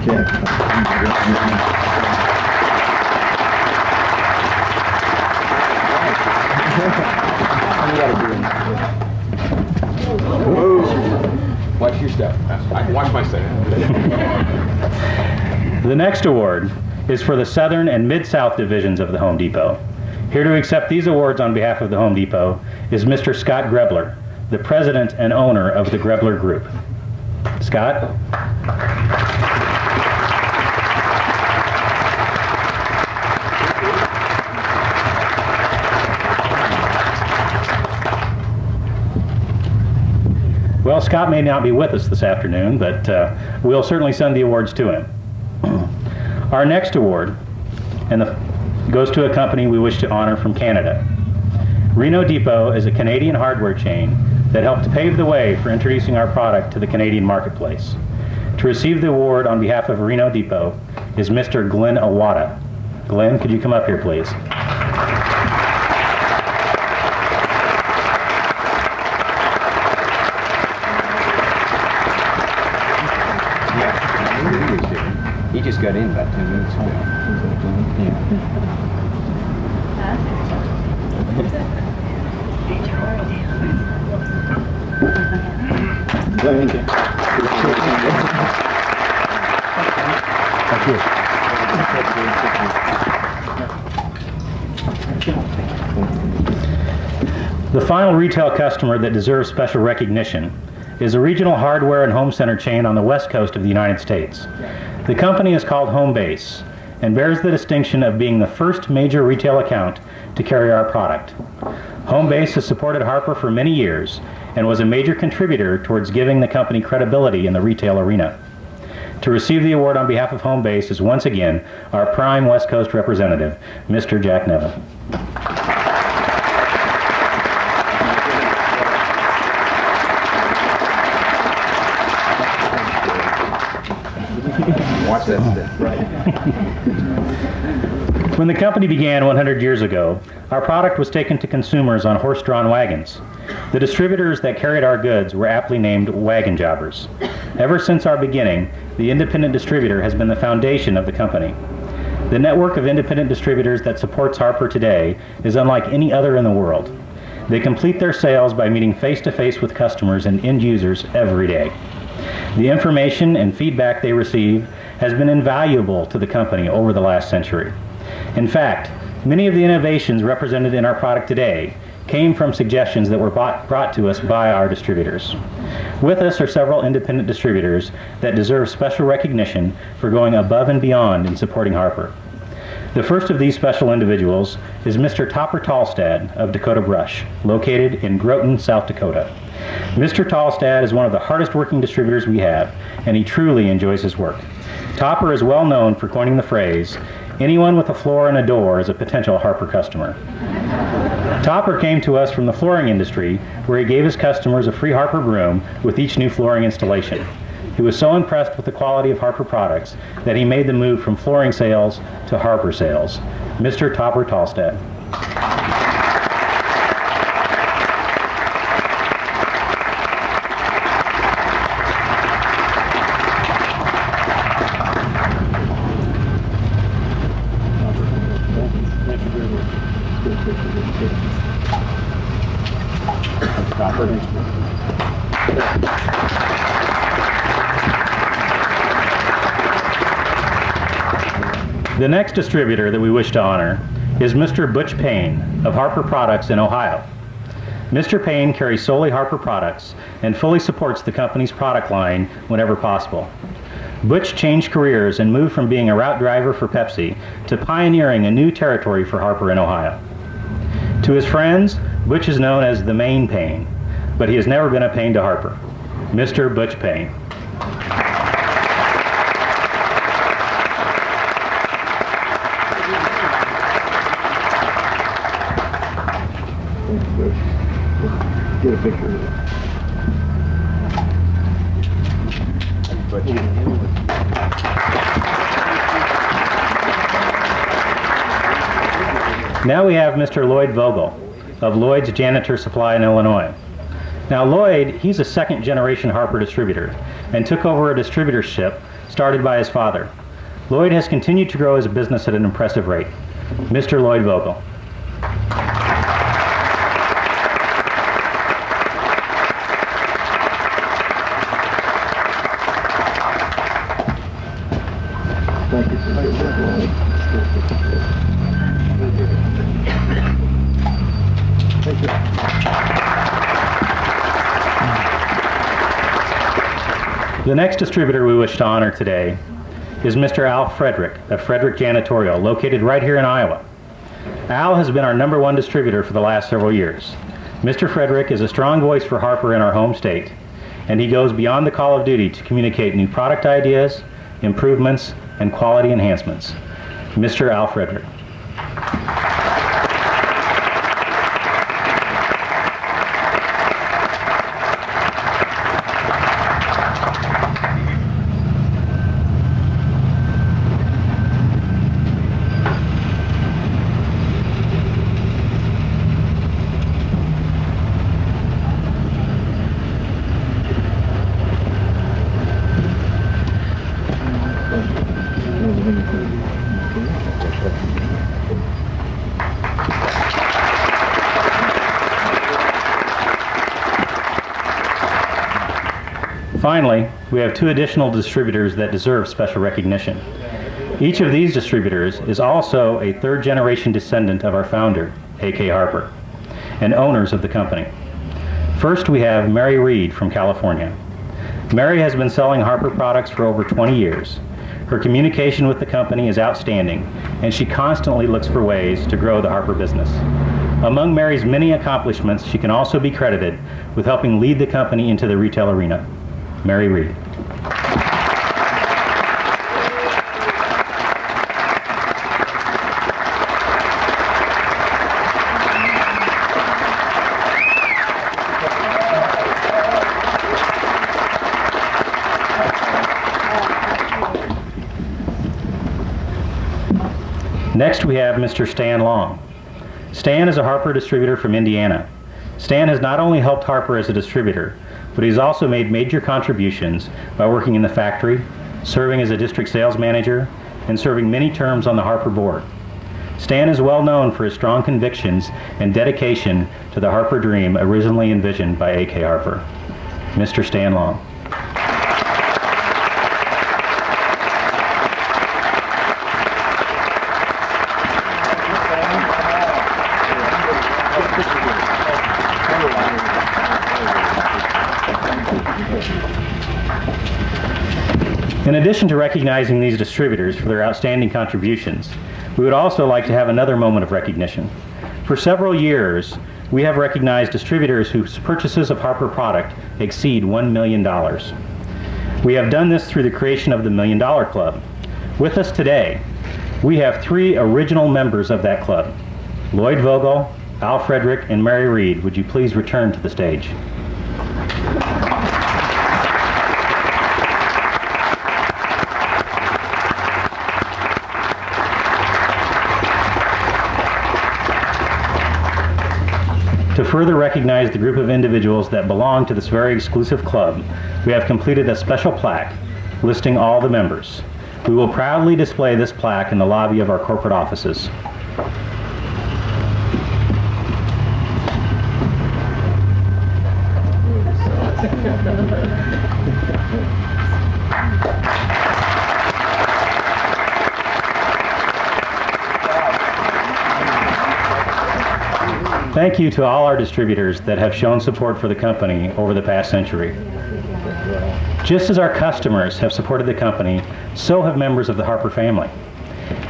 Watch your step. Watch my step. The next award is for the Southern and Mid-South divisions of the Home Depot. Here to accept these awards on behalf of the Home Depot is Mr. Scott Grebler, the president and owner of the Grebler Group. Scott? Well, Scott may not be with us this afternoon, but we'll certainly send the awards to him. Our next award goes to a company we wish to honor from Canada. Reno-Depot is a Canadian hardware chain that helped pave the way for introducing our product to the Canadian marketplace. To receive the award on behalf of Reno-Depot is Mr. Glenn Awada. Glenn, could you come up here, please? He just got in about 10 minutes ago. Thank you. The final retail customer that deserves special recognition is a regional hardware and home center chain on the west coast of the United States. The company is called HomeBase and bears the distinction of being the first major retail account to carry our product. HomeBase has supported Harper for many years and was a major contributor towards giving the company credibility in the retail arena. To receive the award on behalf of HomeBase is once again our prime West Coast representative, Mr. Jack Nevin. Watch that step. Right. When the company began 100 years ago, our product was taken to consumers on horse-drawn wagons. The distributors that carried our goods were aptly named wagon jobbers. Ever since our beginning, the independent distributor has been the foundation of the company. The network of independent distributors that supports Harper today is unlike any other in the world. They complete their sales by meeting face-to-face with customers and end users every day. The information and feedback they receive has been invaluable to the company over the last century. In fact, many of the innovations represented in our product today came from suggestions that were brought to us by our distributors. With us are several independent distributors that deserve special recognition for going above and beyond in supporting Harper. The first of these special individuals is Mr. Topper Tallstad of Dakota Brush, located in Groton, South Dakota. Mr. Tallstad is one of the hardest working distributors we have, and he truly enjoys his work. Topper is well known for coining the phrase, "Anyone with a floor and a door is a potential Harper customer." Topper came to us from the flooring industry, where he gave his customers a free Harper broom with each new flooring installation. He was so impressed with the quality of Harper products that he made the move from flooring sales to Harper sales. Mr. Topper Tallstad. The next distributor that we wish to honor is Mr. Butch Payne of Harper Products in Ohio. Mr. Payne carries solely Harper products and fully supports the company's product line whenever possible. Butch changed careers and moved from being a route driver for Pepsi to pioneering a new territory for Harper in Ohio. To his friends, Butch is known as the Main Payne, but he has never been a pain to Harper. Mr. Butch Payne. Get a picture of it. Now we have Mr. Lloyd Vogel of Lloyd's Janitor Supply in Illinois. Now Lloyd, he's a second generation Harper distributor and took over a distributorship started by his father. Lloyd has continued to grow his business at an impressive rate. Mr. Lloyd Vogel. The next distributor we wish to honor today is Mr. Al Frederick of Frederick Janitorial, located right here in Iowa. Al has been our #1 distributor for the last several years. Mr. Frederick is a strong voice for Harper in our home state, and he goes beyond the call of duty to communicate new product ideas, improvements, and quality enhancements. Mr. Al Frederick. Finally, we have 2 additional distributors that deserve special recognition. Each of these distributors is also a 3rd-generation descendant of our founder, A.K. Harper, and owners of the company. First, we have Mary Reed from California. Mary has been selling Harper products for over 20 years. Her communication with the company is outstanding, and she constantly looks for ways to grow the Harper business. Among Mary's many accomplishments, she can also be credited with helping lead the company into the retail arena. Mary Reed. Next, we have Mr. Stan Long. Stan is a Harper distributor from Indiana. Stan has not only helped Harper as a distributor, but he's also made major contributions by working in the factory, serving as a district sales manager, and serving many terms on the Harper board. Stan is well known for his strong convictions and dedication to the Harper dream originally envisioned by A.K. Harper. Mr. Stan Long. In addition to recognizing these distributors for their outstanding contributions, we would also like to have another moment of recognition. For several years, we have recognized distributors whose purchases of Harper product exceed $1 million. We have done this through the creation of the $1 Million Club. With us today, we have 3 original members of that club. Lloyd Vogel, Al Frederick, and Mary Reed. Would you please return to the stage? To further recognize the group of individuals that belong to this very exclusive club, we have completed a special plaque listing all the members. We will proudly display this plaque in the lobby of our corporate offices. Thank you to all our distributors that have shown support for the company over the past century. Just as our customers have supported the company, so have members of the Harper family.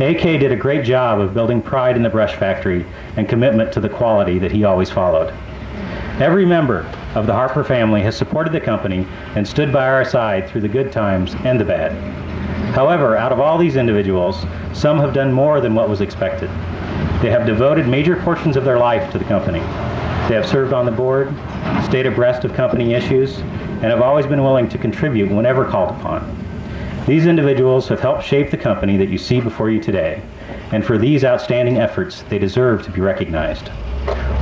AK did a great job of building pride in the brush factory and commitment to the quality that he always followed. Every member of the Harper family has supported the company and stood by our side through the good times and the bad. However, out of all these individuals, some have done more than what was expected. They have devoted major portions of their life to the company. They have served on the board, stayed abreast of company issues, and have always been willing to contribute whenever called upon. These individuals have helped shape the company that you see before you today, and for these outstanding efforts, they deserve to be recognized.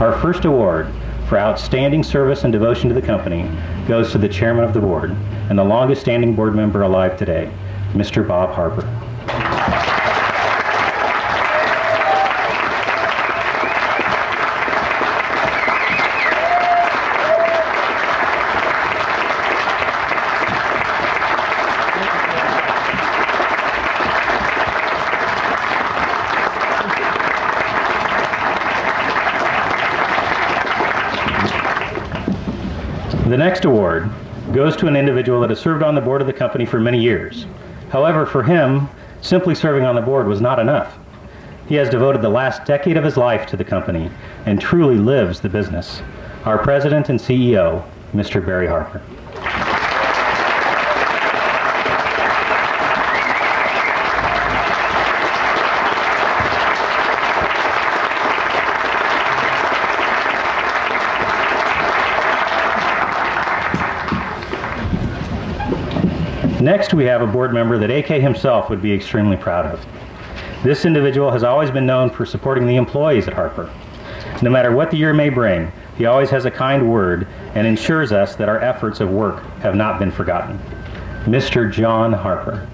Our first award for outstanding service and devotion to the company goes to the chairman of the board and the longest standing board member alive today, Mr. Bob Harper. The next award goes to an individual that has served on the board of the company for many years. However, for him, simply serving on the board was not enough. He has devoted the last decade of his life to the company and truly lives the business. Our President and CEO, Mr. Barry Harper. Next, we have a board member that AK himself would be extremely proud of. This individual has always been known for supporting the employees at Harper. No matter what the year may bring, he always has a kind word and ensures us that our efforts of work have not been forgotten. Mr. John Harper.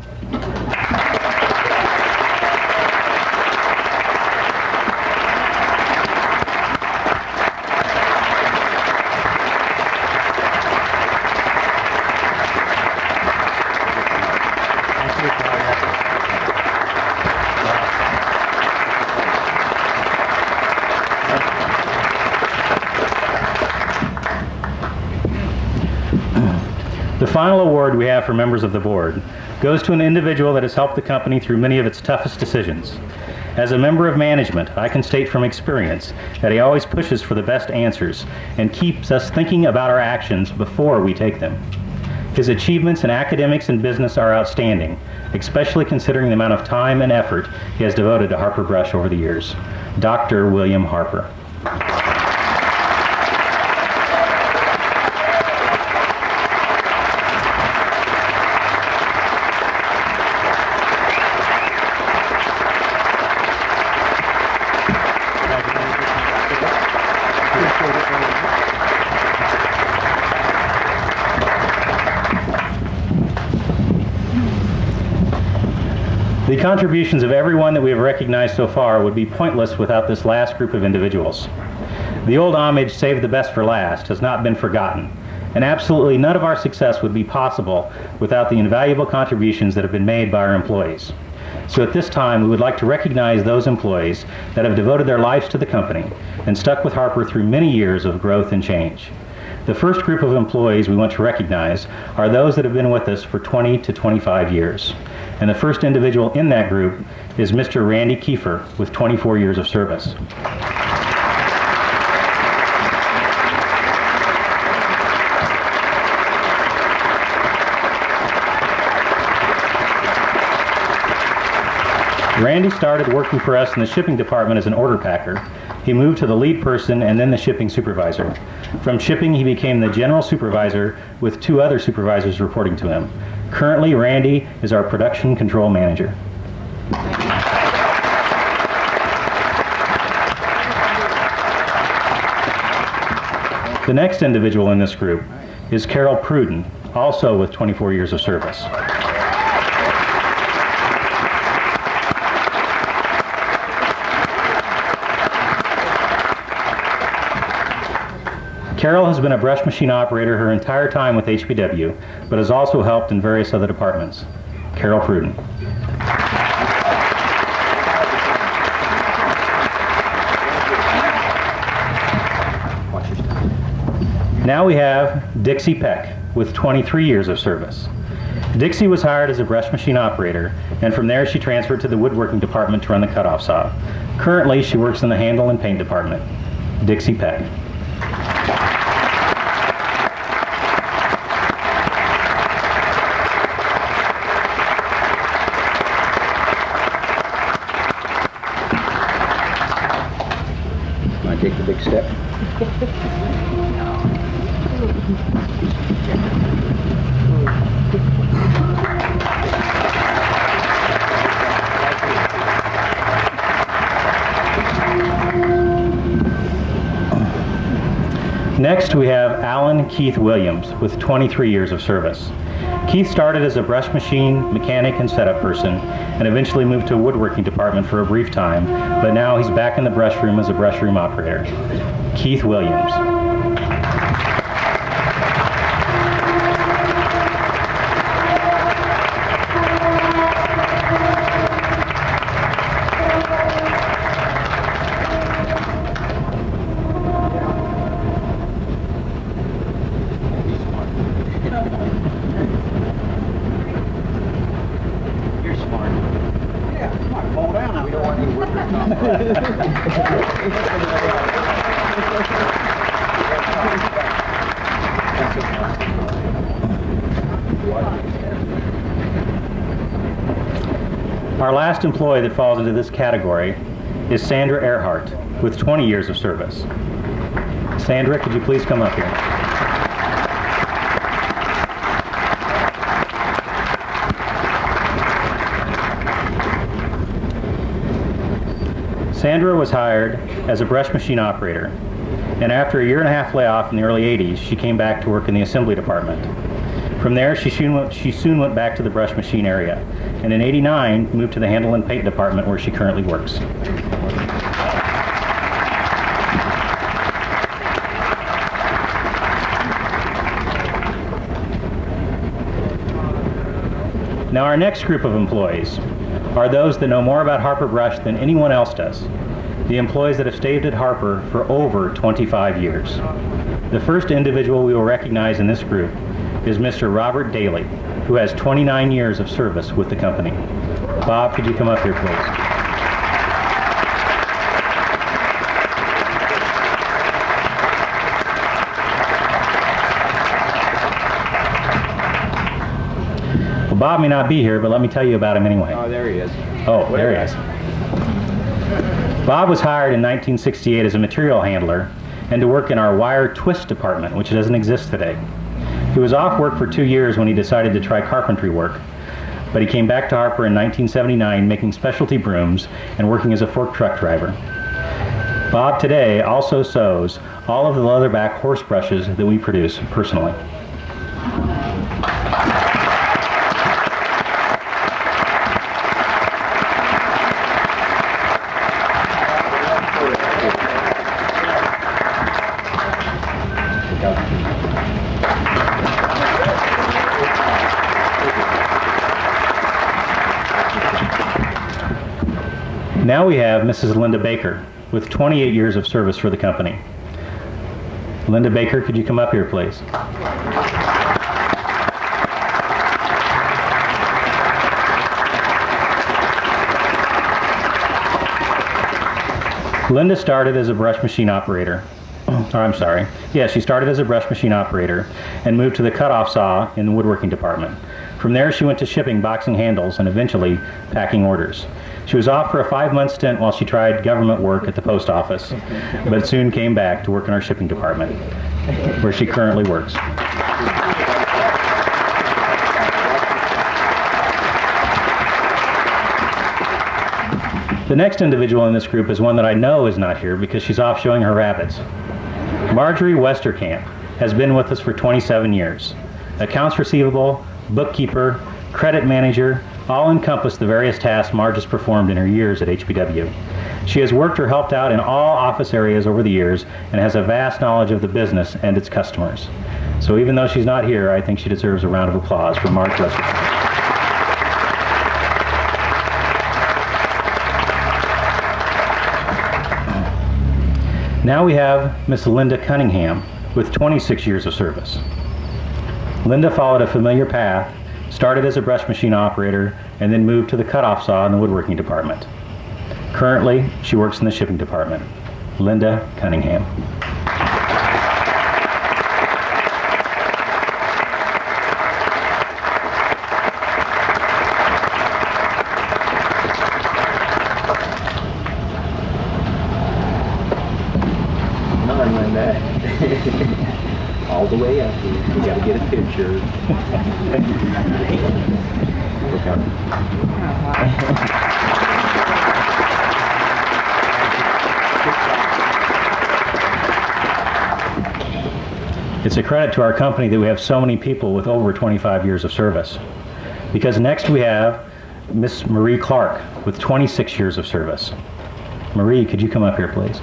The final award we have for members of the board goes to an individual that has helped the company through many of its toughest decisions. As a member of management, I can state from experience that he always pushes for the best answers and keeps us thinking about our actions before we take them. His achievements in academics and business are outstanding, especially considering the amount of time and effort he has devoted to Harper Brush over the years. Dr. William Harper. The contributions of everyone that we have recognized so far would be pointless without this last group of individuals. The old homage, save the best for last, has not been forgotten, and absolutely none of our success would be possible without the invaluable contributions that have been made by our employees. So at this time, we would like to recognize those employees that have devoted their lives to the company and stuck with Harper through many years of growth and change. The first group of employees we want to recognize are those that have been with us for 20 to 25 years. And the first individual in that group is Mr. Randy Kiefer with 24 years of service. Randy started working for us in the shipping department as an order packer. He moved to the lead person and then the shipping supervisor. From shipping, he became the general supervisor with 2 other supervisors reporting to him. Currently, Randy is our production control manager. The next individual in this group is Carol Pruden, also with 24 years of service. Carol has been a brush machine operator her entire time with HPW, but has also helped in various other departments. Carol Pruden. Now we have Dixie Peck with 23 years of service. Dixie was hired as a brush machine operator, and from there she transferred to the woodworking department to run the cutoff saw. Currently, she works in the handle and paint department. Dixie Peck. Take the big step. Next, we have Alan Keith Williams with 23 years of service. Keith started as a brush machine mechanic and setup person, and eventually moved to a woodworking department for a brief time, but now he's back in the brush room as a brush room operator. Keith Williams. Our last employee that falls into this category is Sandra Earhart, with 20 years of service. Sandra, could you please come up here? Sandra was hired as a brush machine operator, and after a 1.5-year layoff in the early 80s, she came back to work in the assembly department. From there, she soon went back to the brush machine area, and in '89 moved to the handle and paint department where she currently works. Now our next group of employees are those that know more about Harper Brush than anyone else does. The employees that have stayed at Harper for over 25 years. The first individual we will recognize in this group is Mr. Robert Daly, who has 29 years of service with the company. Bob, could you come up here, please? Well, Bob may not be here, but let me tell you about him anyway. Oh, there he is. Oh, there he is. Bob was hired in 1968 as a material handler and to work in our wire twist department, which doesn't exist today. He was off work for 2 years when he decided to try carpentry work, but he came back to Harper in 1979 making specialty brooms and working as a fork truck driver. Bob today also sews all of the leatherback horse brushes that we produce personally. Now we have Mrs. Linda Baker, with 28 years of service for the company. Linda Baker, could you come up here, please? Linda started as a brush machine operator. She started as a brush machine operator and moved to the cutoff saw in the woodworking department. From there, she went to shipping boxing handles and eventually packing orders. She was off for a 5-month stint while she tried government work at the post office, but soon came back to work in our shipping department, where she currently works. The next individual in this group is one that I know is not here because she's off showing her rabbits. Marjorie Westerkamp has been with us for 27 years. Accounts receivable, bookkeeper, credit manager, all encompass the various tasks Marge has performed in her years at HBW. She has worked or helped out in all office areas over the years and has a vast knowledge of the business and its customers. So even though she's not here, I think she deserves a round of applause for Marge Westerkamp. Now we have Miss Linda Cunningham with 26 years of service. Linda followed a familiar path, started as a brush machine operator, and then moved to the cutoff saw in the woodworking department. Currently, she works in the shipping department. Linda Cunningham. All the way up here. We got to get a picture. It's a credit to our company that we have so many people with over 25 years of service. Because next we have Miss Marie Clark with 26 years of service. Marie, could you come up here, please?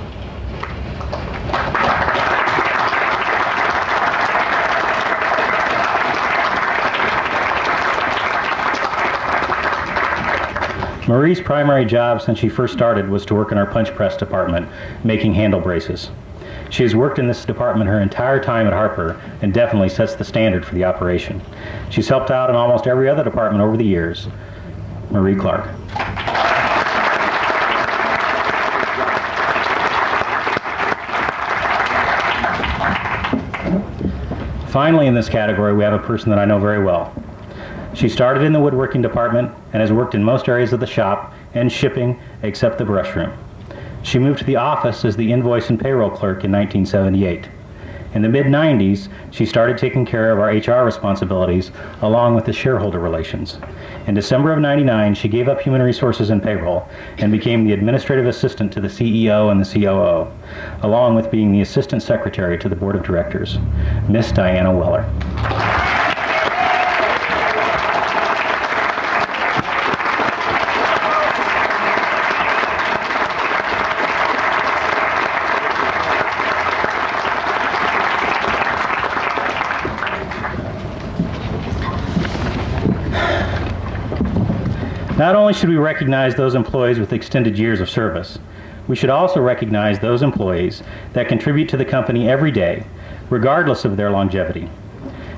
Marie's primary job since she first started was to work in our punch press department, making handle braces. She has worked in this department her entire time at Harper and definitely sets the standard for the operation. She's helped out in almost every other department over the years. Marie Clark. Finally, in this category, we have a person that I know very well. She started in the woodworking department and has worked in most areas of the shop and shipping except the brush room. She moved to the office as the invoice and payroll clerk in 1978. In the mid-90s, she started taking care of our HR responsibilities along with the shareholder relations. In December of '99, she gave up human resources and payroll and became the administrative assistant to the CEO and the COO, along with being the assistant secretary to the board of directors, Miss Diana Weller. Not only should we recognize those employees with extended years of service, we should also recognize those employees that contribute to the company every day, regardless of their longevity.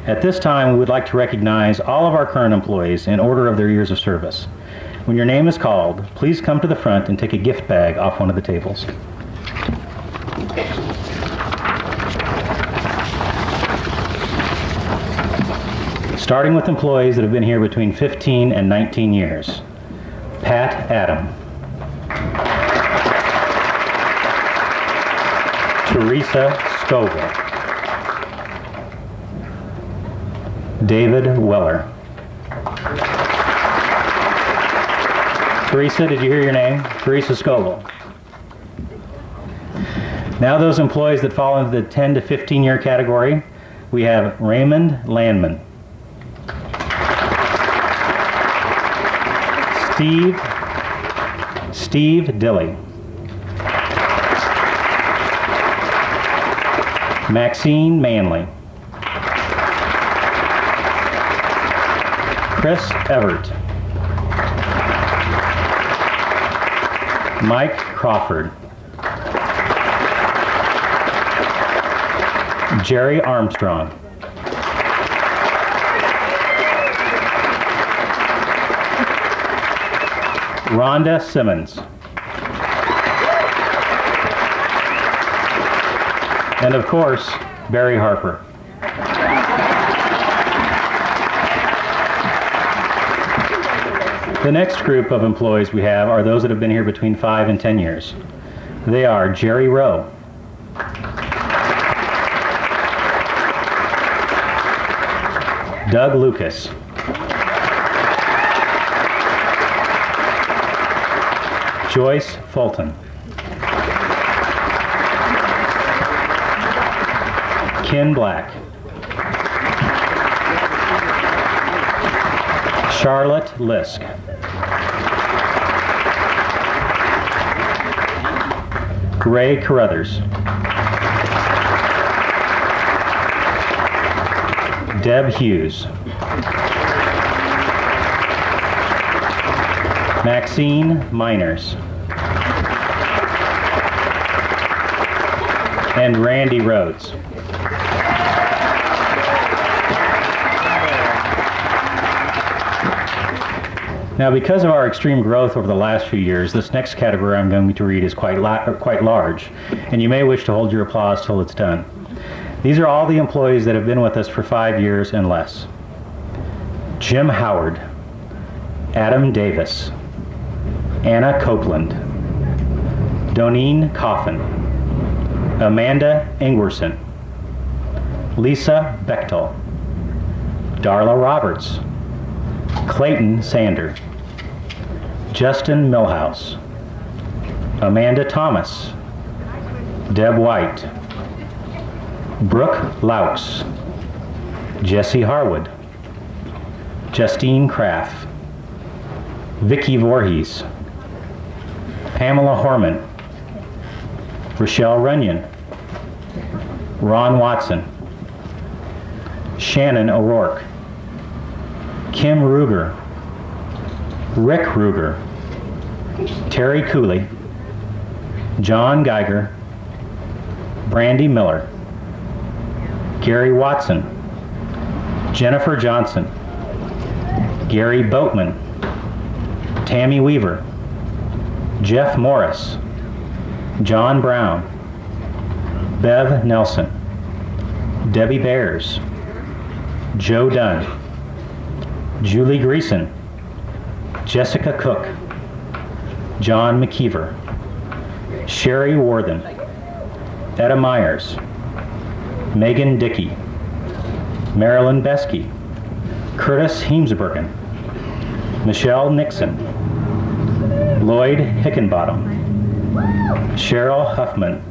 At this time, we would like to recognize all of our current employees in order of their years of service. When your name is called, please come to the front and take a gift bag off one of the tables. Starting with employees that have been here between 15 and 19 years. Pat Adam. Teresa Scoville. David Weller. Teresa, did you hear your name? Teresa Scoville. Now those employees that fall into the 10 to 15 year category, we have Raymond Landman. Steve Dilley. Maxine Manley. Chris Everett. Mike Crawford. Jerry Armstrong. Rhonda Simmons. And of course, Barry Harper. The next group of employees we have are those that have been here between 5 and 10 years. They are Jerry Rowe. Doug Lucas. Joyce Fulton. Ken Black. Charlotte Lisk. Ray Carruthers. Deb Hughes. Maxine Miners. And Randy Rhodes. Now, because of our extreme growth over the last few years, this next category I'm going to read is quite large, and you may wish to hold your applause till it's done. These are all the employees that have been with us for 5 years and less. Jim Howard, Adam Davis, Anna Copeland, Doneen Coffin, Amanda Ingwerson, Lisa Bechtel, Darla Roberts, Clayton Sander, Justin Millhouse, Amanda Thomas, Deb White, Brooke Laux, Jesse Harwood, Justine Kraft, Vicky Voorhees, Pamela Horman, Rochelle Runyon, Ron Watson, Shannon O'Rourke, Kim Ruger, Rick Ruger, Terry Cooley, John Geiger, Brandy Miller, Gary Watson, Jennifer Johnson, Gary Boatman, Tammy Weaver, Jeff Morris, John Brown, Bev Nelson, Debbie Bears, Joe Dunn, Julie Greason, Jessica Cook, John McKeever, Sherry Worthen, Etta Myers, Megan Dickey, Marilyn Besky, Curtis Heemsbergen, Michelle Nixon, Lloyd Hickenbottom, Cheryl Huffman,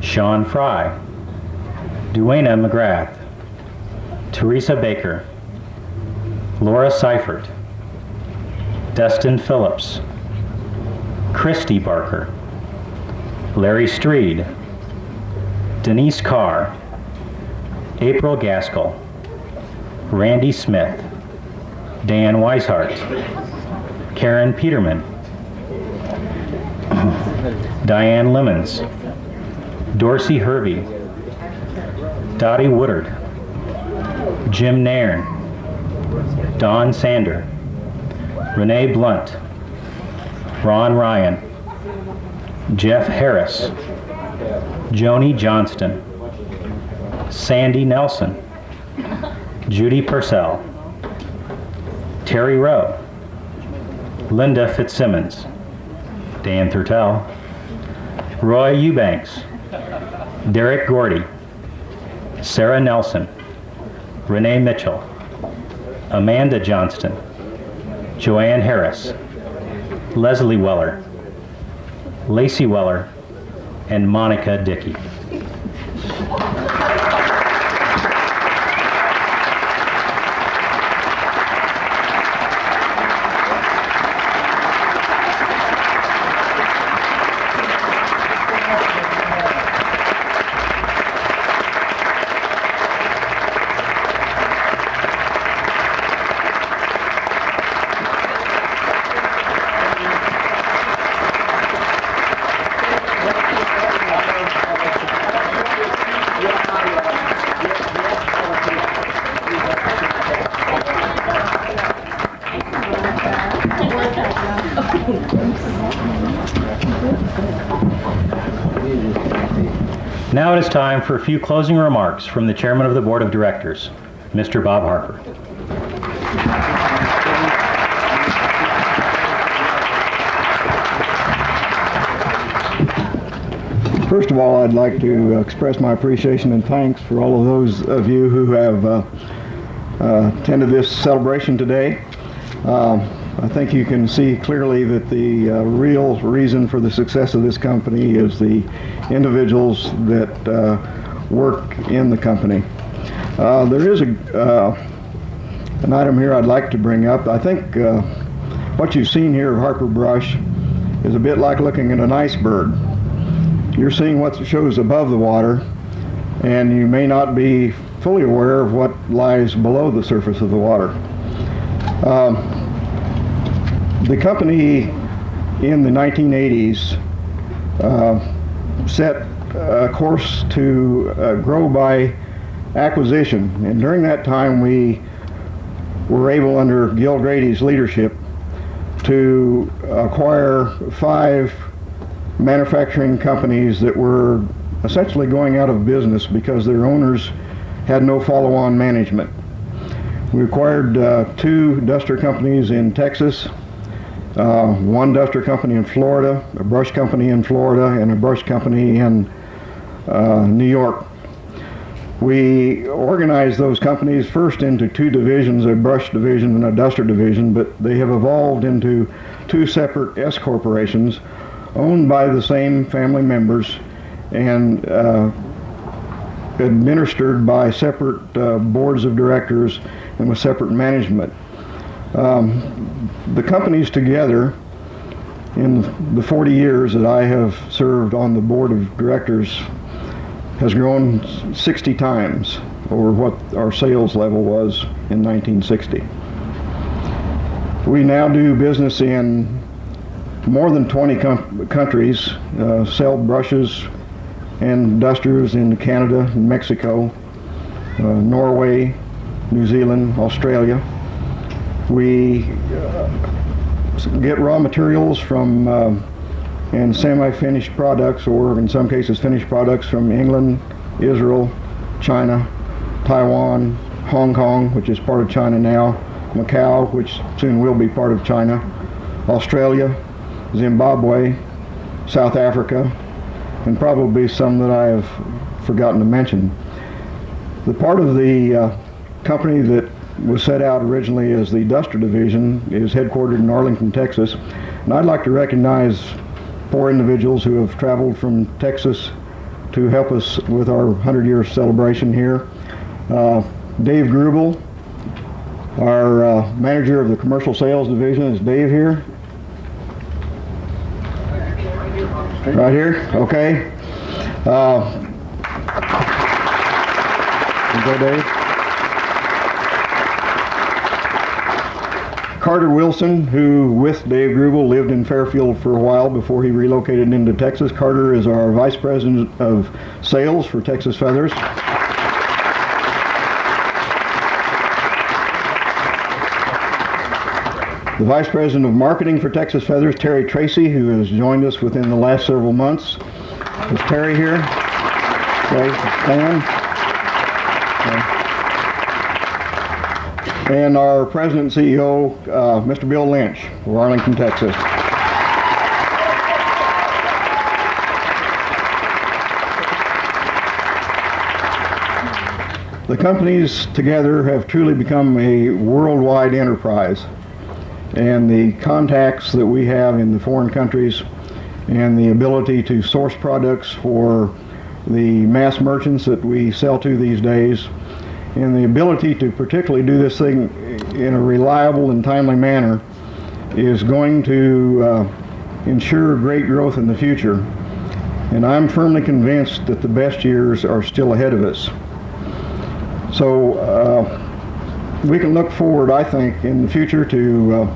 Sean Fry, Duana McGrath, Teresa Baker, Laura Seifert, Dustin Phillips, Christy Barker, Larry Streed, Denise Carr, April Gaskell, Randy Smith, Dan Weishart, Karen Peterman, Diane Lemons, Dorsey Hervey, Dottie Woodard, Jim Nairn, Don Sander, Renee Blunt, Ron Ryan, Jeff Harris, Joni Johnston, Sandy Nelson, Judy Purcell, Terry Rowe, Linda Fitzsimmons, Dan Thortell, Roy Eubanks, Derek Gordy, Sarah Nelson, Renee Mitchell, Amanda Johnston, Joanne Harris, Leslie Weller, Lacey Weller, and Monica Dickey. Now it is time for a few closing remarks from the Chairman of the Board of Directors, Mr. Bob Harper. First of all, I'd like to express my appreciation and thanks for all of those of you who have attended this celebration today. I think you can see clearly that the real reason for the success of this company is the individuals that work in the company. There is an item here I'd like to bring up. I think what you've seen here of Harper Brush is a bit like looking at an iceberg. You're seeing what shows above the water, and you may not be fully aware of what lies below the surface of the water. The company in the 1980s set a course to grow by acquisition, and during that time we were able, under Gil Grady's leadership, to acquire 5 manufacturing companies that were essentially going out of business because their owners had no follow-on management. We acquired 2 duster companies in Texas, 1 duster company in Florida, a brush company in Florida, and a brush company in New York. We organized those companies first into 2 divisions, a brush division and a duster division, but they have evolved into 2 separate S corporations owned by the same family members, and administered by separate boards of directors and with separate management. The companies together, in the 40 years that I have served on the board of directors, has grown 60 times over what our sales level was in 1960. We now do business in more than 20 countries, sell brushes and dusters in Canada, Mexico, Norway, New Zealand, Australia. We get raw materials from and semi-finished products, or in some cases finished products, from England, Israel, China, Taiwan, Hong Kong, which is part of China now, Macau, which soon will be part of China, Australia, Zimbabwe, South Africa, and probably some that I have forgotten to mention. The part of the company that was set out originally as the Duster Division is headquartered in Arlington, Texas, and I'd like to recognize 4 individuals who have traveled from Texas to help us with our 100-year celebration here. Dave Grubel, our manager of the Commercial Sales Division. Is Dave here? Right here? Okay. Go, Dave. Carter Wilson, who with Dave Grubel lived in Fairfield for a while before he relocated into Texas. Carter is our Vice President of Sales for Texas Feathers. The Vice President of Marketing for Texas Feathers, Terry Tracy, who has joined us within the last several months. Is Terry here? Okay, stand. Okay. And our President and CEO, Mr. Bill Lynch of Arlington, Texas. The companies together have truly become a worldwide enterprise, and the contacts that we have in the foreign countries and the ability to source products for the mass merchants that we sell to these days, and the ability to particularly do this thing in a reliable and timely manner is going to ensure great growth in the future. And I'm firmly convinced that the best years are still ahead of us. So we can look forward, I think, in the future to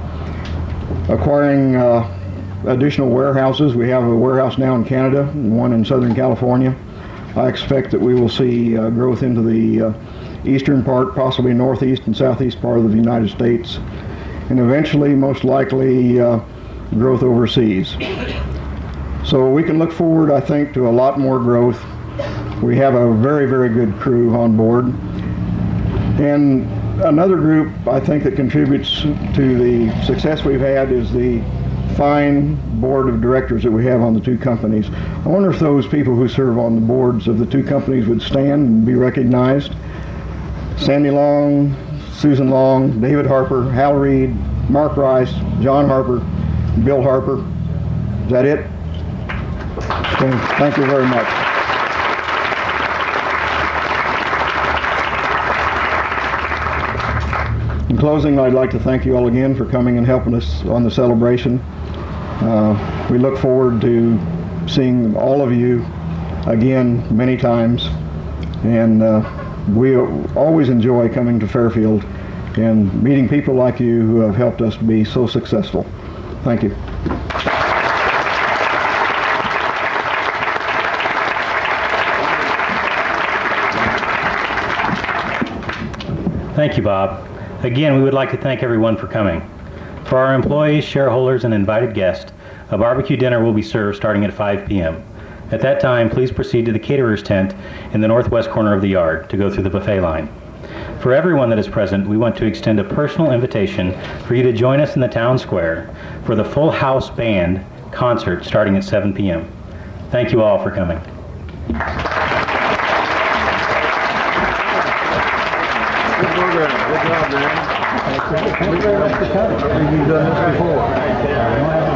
acquiring additional warehouses. We have a warehouse now in Canada and one in Southern California. I expect that we will see growth into the eastern part, possibly northeast and southeast part of the United States, and eventually, most likely, growth overseas. So we can look forward, I think, to a lot more growth. We have a very, very good crew on board. And another group, I think, that contributes to the success we've had is the fine board of directors that we have on the 2 companies. I wonder if those people who serve on the boards of the 2 companies would stand and be recognized. Sandy Long, Susan Long, David Harper, Hal Reed, Mark Rice, John Harper, Bill Harper. Is that it? Okay, thank you very much. In closing, I'd like to thank you all again for coming and helping us on the celebration. We look forward to seeing all of you again many times, and we always enjoy coming to Fairfield and meeting people like you who have helped us be so successful. Thank you. Thank you, Bob. Again, we would like to thank everyone for coming. For our employees, shareholders, and invited guests, a barbecue dinner will be served starting at 5 p.m. At that time, please proceed to the caterer's tent in the northwest corner of the yard to go through the buffet line. For everyone that is present, we want to extend a personal invitation for you to join us in the town square for the Full House Band concert starting at 7 p.m. Thank you all for coming. Good program. Good job, man. You've done this before.